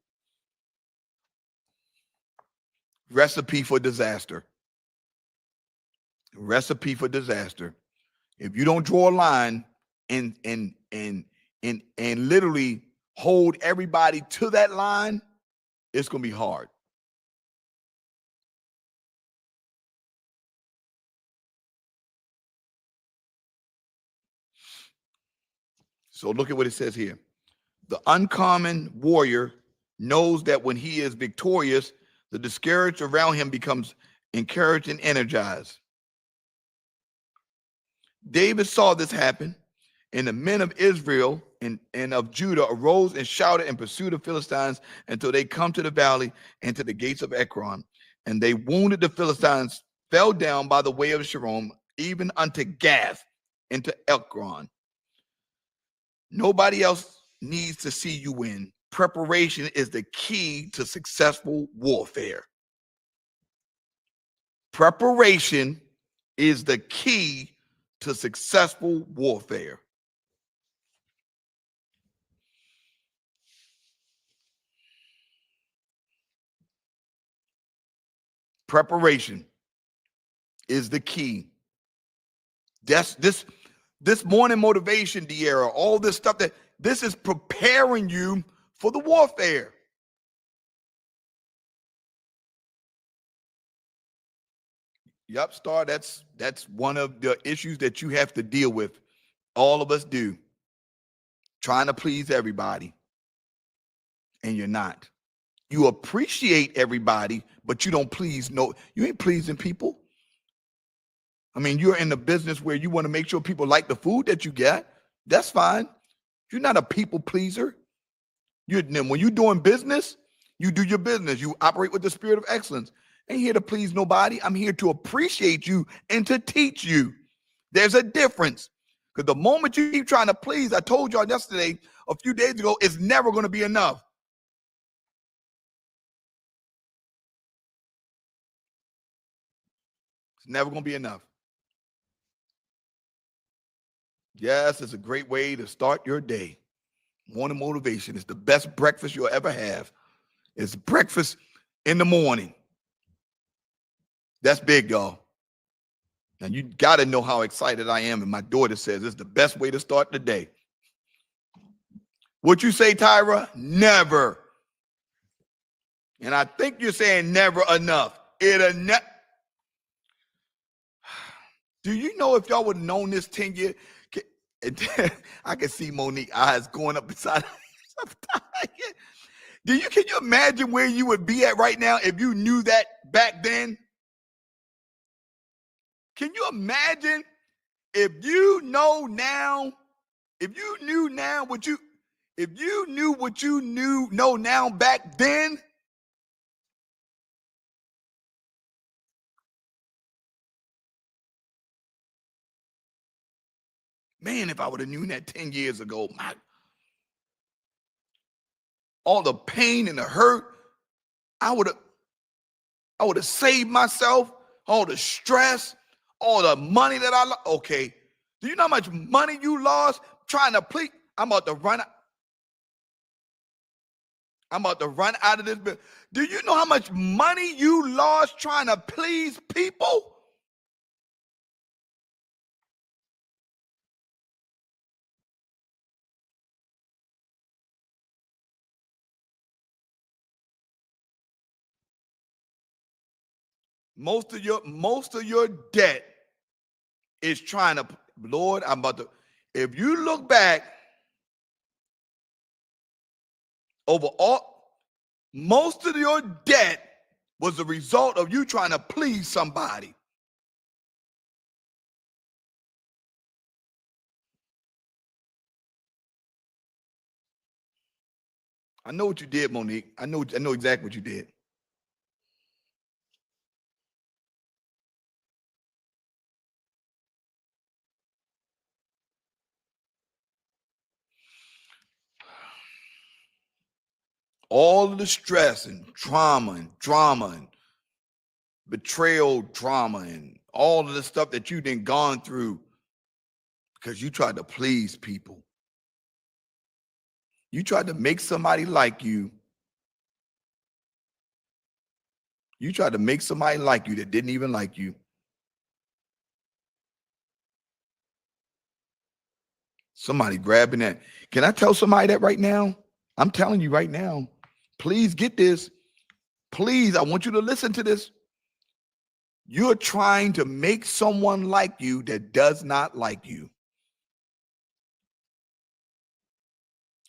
Recipe for disaster. Recipe for disaster. If you don't draw a line and literally hold everybody to that line, it's going to be hard. So look at what it says here. The uncommon warrior knows that when he is victorious, the discouraged around him becomes encouraged and energized. David saw this happen, and the men of Israel and of Judah arose and shouted and pursued the Philistines until they come to the valley and to the gates of Ekron. And they wounded the fell down by the way of Sharon, even unto Gath, into Ekron. Nobody else needs to see you win. Preparation is the key to successful warfare. Preparation is the key to successful warfare. Preparation is the key. That's this morning motivation, De'Ara, all this stuff that this is preparing you for the warfare. Yep, Star, that's one of the issues that you have to deal with. All of us do. Trying to please everybody. And you're not. You appreciate everybody, but you don't please you ain't pleasing people. I mean, you're in the business where you want to make sure people like the food that you get. That's fine. You're not a people pleaser. When you're doing business, you do your business. You operate with the spirit of excellence. I ain't here to please nobody. I'm here to appreciate you and to teach you. There's a difference. Because the moment you keep trying to please, I told y'all yesterday, a few days ago, it's never going to be enough. It's never going to be enough. Yes, it's a great way to start your day. Morning motivation is the best breakfast you'll ever have. It's breakfast in the morning. That's big, y'all. Now, you got to know how excited I am. And my daughter says it's the best way to start the day. What you say, Tyra? Never. And I think you're saying never enough. Do you know if y'all would have known this 10 years? I can see Monique eyes going up beside her. Can you imagine where you would be at right now if you knew that back then? Can you imagine if you know now, if you knew now what you, if you knew what you know now back then? Man, if I would have known that 10 years ago, all the pain and the hurt, I would have saved myself, all the stress, all the money that I lost. Okay. Do you know how much money you lost trying to please? I'm about to run out of this. Do you know how much money you lost trying to please people? Most of your debt is trying to, Lord, if you look back over most of your debt was the result of you trying to please somebody. I know what you did, Monique. I know exactly what you did. All of the stress and trauma and betrayal drama and all of the stuff that you done gone through because you tried to please people. You tried to make somebody like you. You tried to make somebody like you that didn't even like you. Somebody grabbing that. Can I tell somebody that right now? I'm telling you right now. Please get this. Please, I want you to listen to this. You're trying to make someone like you that does not like you.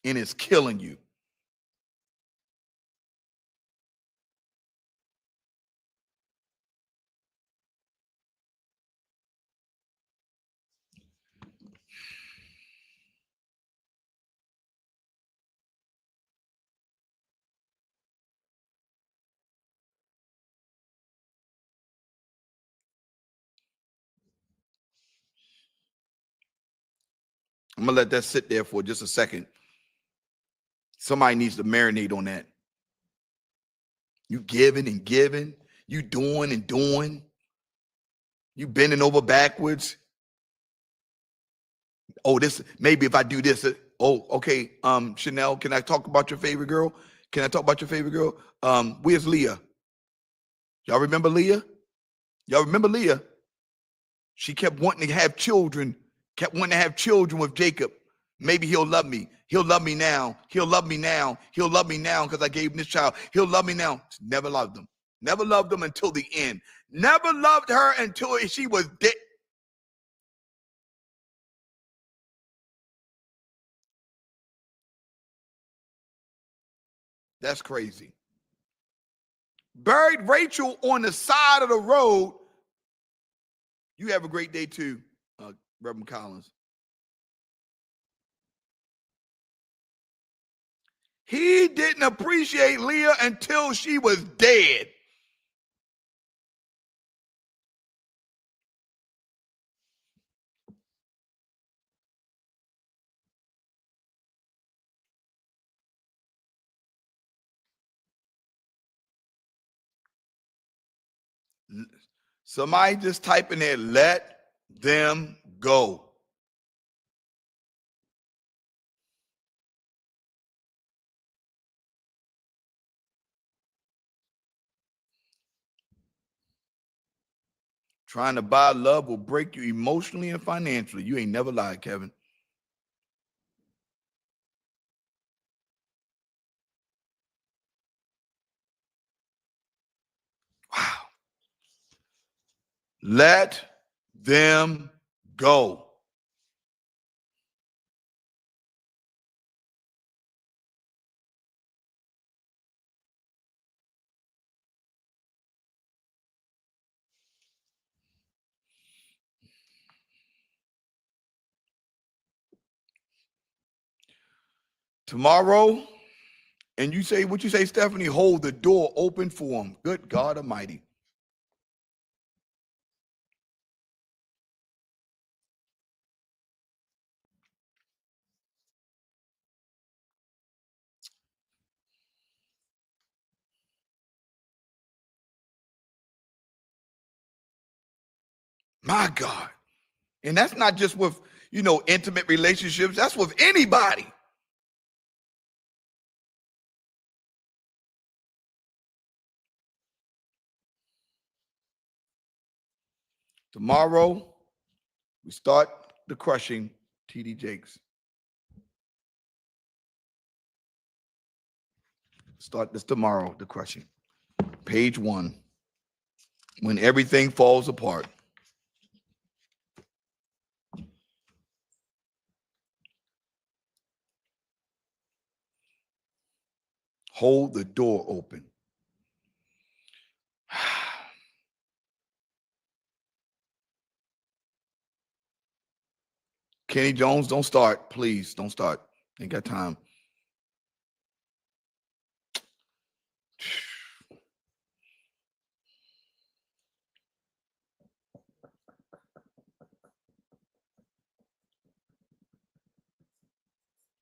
And it's killing you. I'm going to let that sit there for just a second. Somebody needs to marinate on that. You giving and giving. You doing and doing. You bending over backwards. Oh, this, maybe if I do this. Oh, okay. Chanel, can I talk about your favorite girl? Can I talk about your favorite girl? Where's Leah? Y'all remember Leah? Y'all remember Leah? She kept wanting to have children, with Jacob. Maybe he'll love me. He'll love me now. He'll love me now. He'll love me now because I gave him this child. He'll love me now. Never loved him. Never loved him until the end. Never loved her until she was dead. That's crazy. Buried Rachel on the side of the road. You have a great day too, Reverend Collins. He didn't appreciate Leah until she was dead. Somebody just type in there, let them go. Trying to buy love will break you emotionally and financially. You ain't never lied, Kevin. Wow. Let them go. Tomorrow, and you say, what you say, Stephanie, hold the door open for them. Good God Almighty. My God. And that's not just with, intimate relationships. That's with anybody. Tomorrow, we start the crushing, TD Jakes. Start this tomorrow, the crushing. Page 1. When everything falls apart. Hold the door open. Kenny Jones, don't start. Please, don't start. Ain't got time.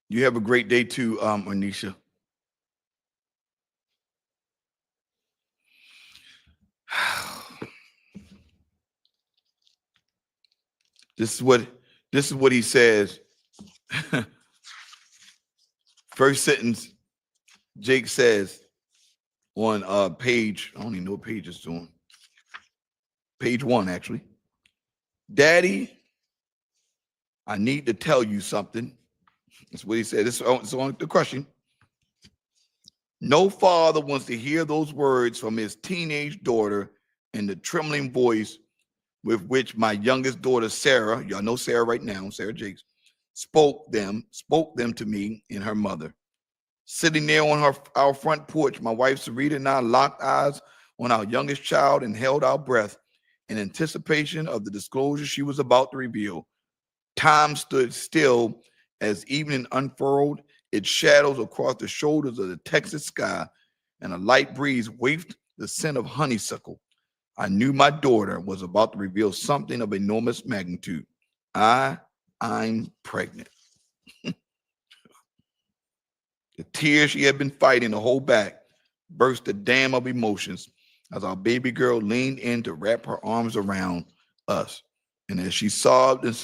You have a great day too, Anisha. This is what he says. First sentence, Jake says on page, I don't even know what page it's doing. Page 1, actually. Daddy, I need to tell you something. That's what he said. It's on the crushing. No father wants to hear those words from his teenage daughter in the trembling voice with which my youngest daughter, Sarah, y'all know Sarah right now, Sarah Jakes, spoke them to me and her mother. Sitting there on our front porch, my wife, Sarita, and I locked eyes on our youngest child and held our breath in anticipation of the disclosure she was about to reveal. Time stood still as evening unfurled its shadows across the shoulders of the Texas sky, and a light breeze wafted the scent of honeysuckle. I knew my daughter was about to reveal something of enormous magnitude. I'm pregnant. The tears she had been fighting to hold back burst the dam of emotions as our baby girl leaned in to wrap her arms around us. And as she sobbed and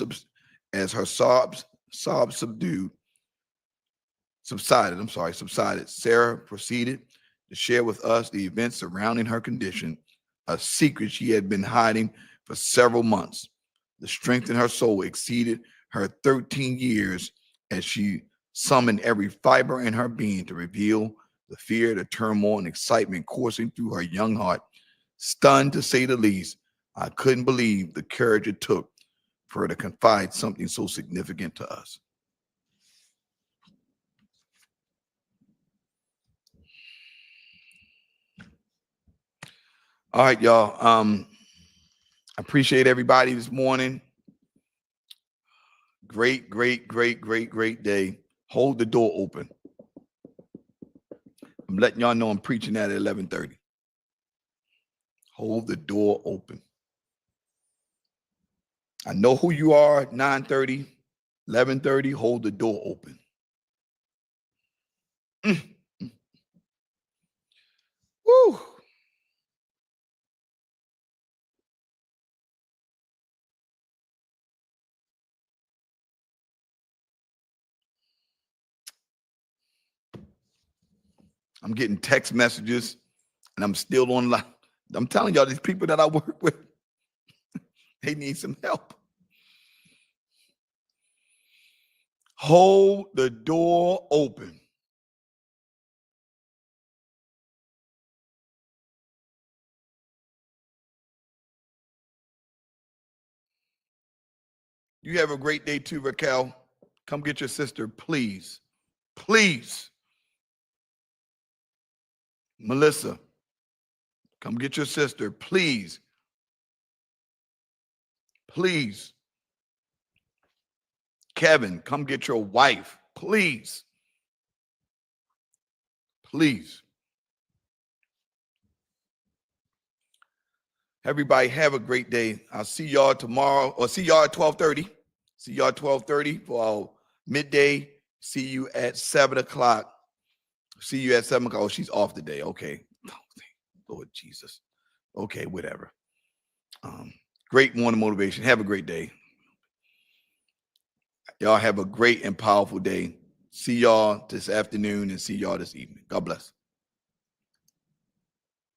as her sobs subsided, Sarah proceeded to share with us the events surrounding her condition, a secret she had been hiding for several months. The strength in her soul exceeded her 13 years as she summoned every fiber in her being to reveal the fear, the turmoil, and excitement coursing through her young heart. Stunned, to say the least, I couldn't believe the courage it took for her to confide something so significant to us. All right, y'all. I appreciate everybody this morning. Great day. Hold the door open. I'm letting y'all know I'm preaching that at 11:30. Hold the door open. I know who you are at 9:30, 11:30. Hold the door open. Woo. I'm getting text messages and I'm still online. I'm telling y'all, these people that I work with, they need some help. Hold the door open. You have a great day too, Raquel. Come get your sister, please. Please. Melissa, come get your sister, please. Please. Kevin, come get your wife, please. Please. Everybody have a great day. I'll see y'all tomorrow, or see y'all at 12:30. See y'all at 12:30 for our midday. See you at 7 o'clock. See you at 7 o'clock. Oh, she's off today. Okay. Lord Jesus. Okay, whatever. Great morning motivation. Have a great day. Y'all have a great and powerful day. See y'all this afternoon and see y'all this evening. God bless.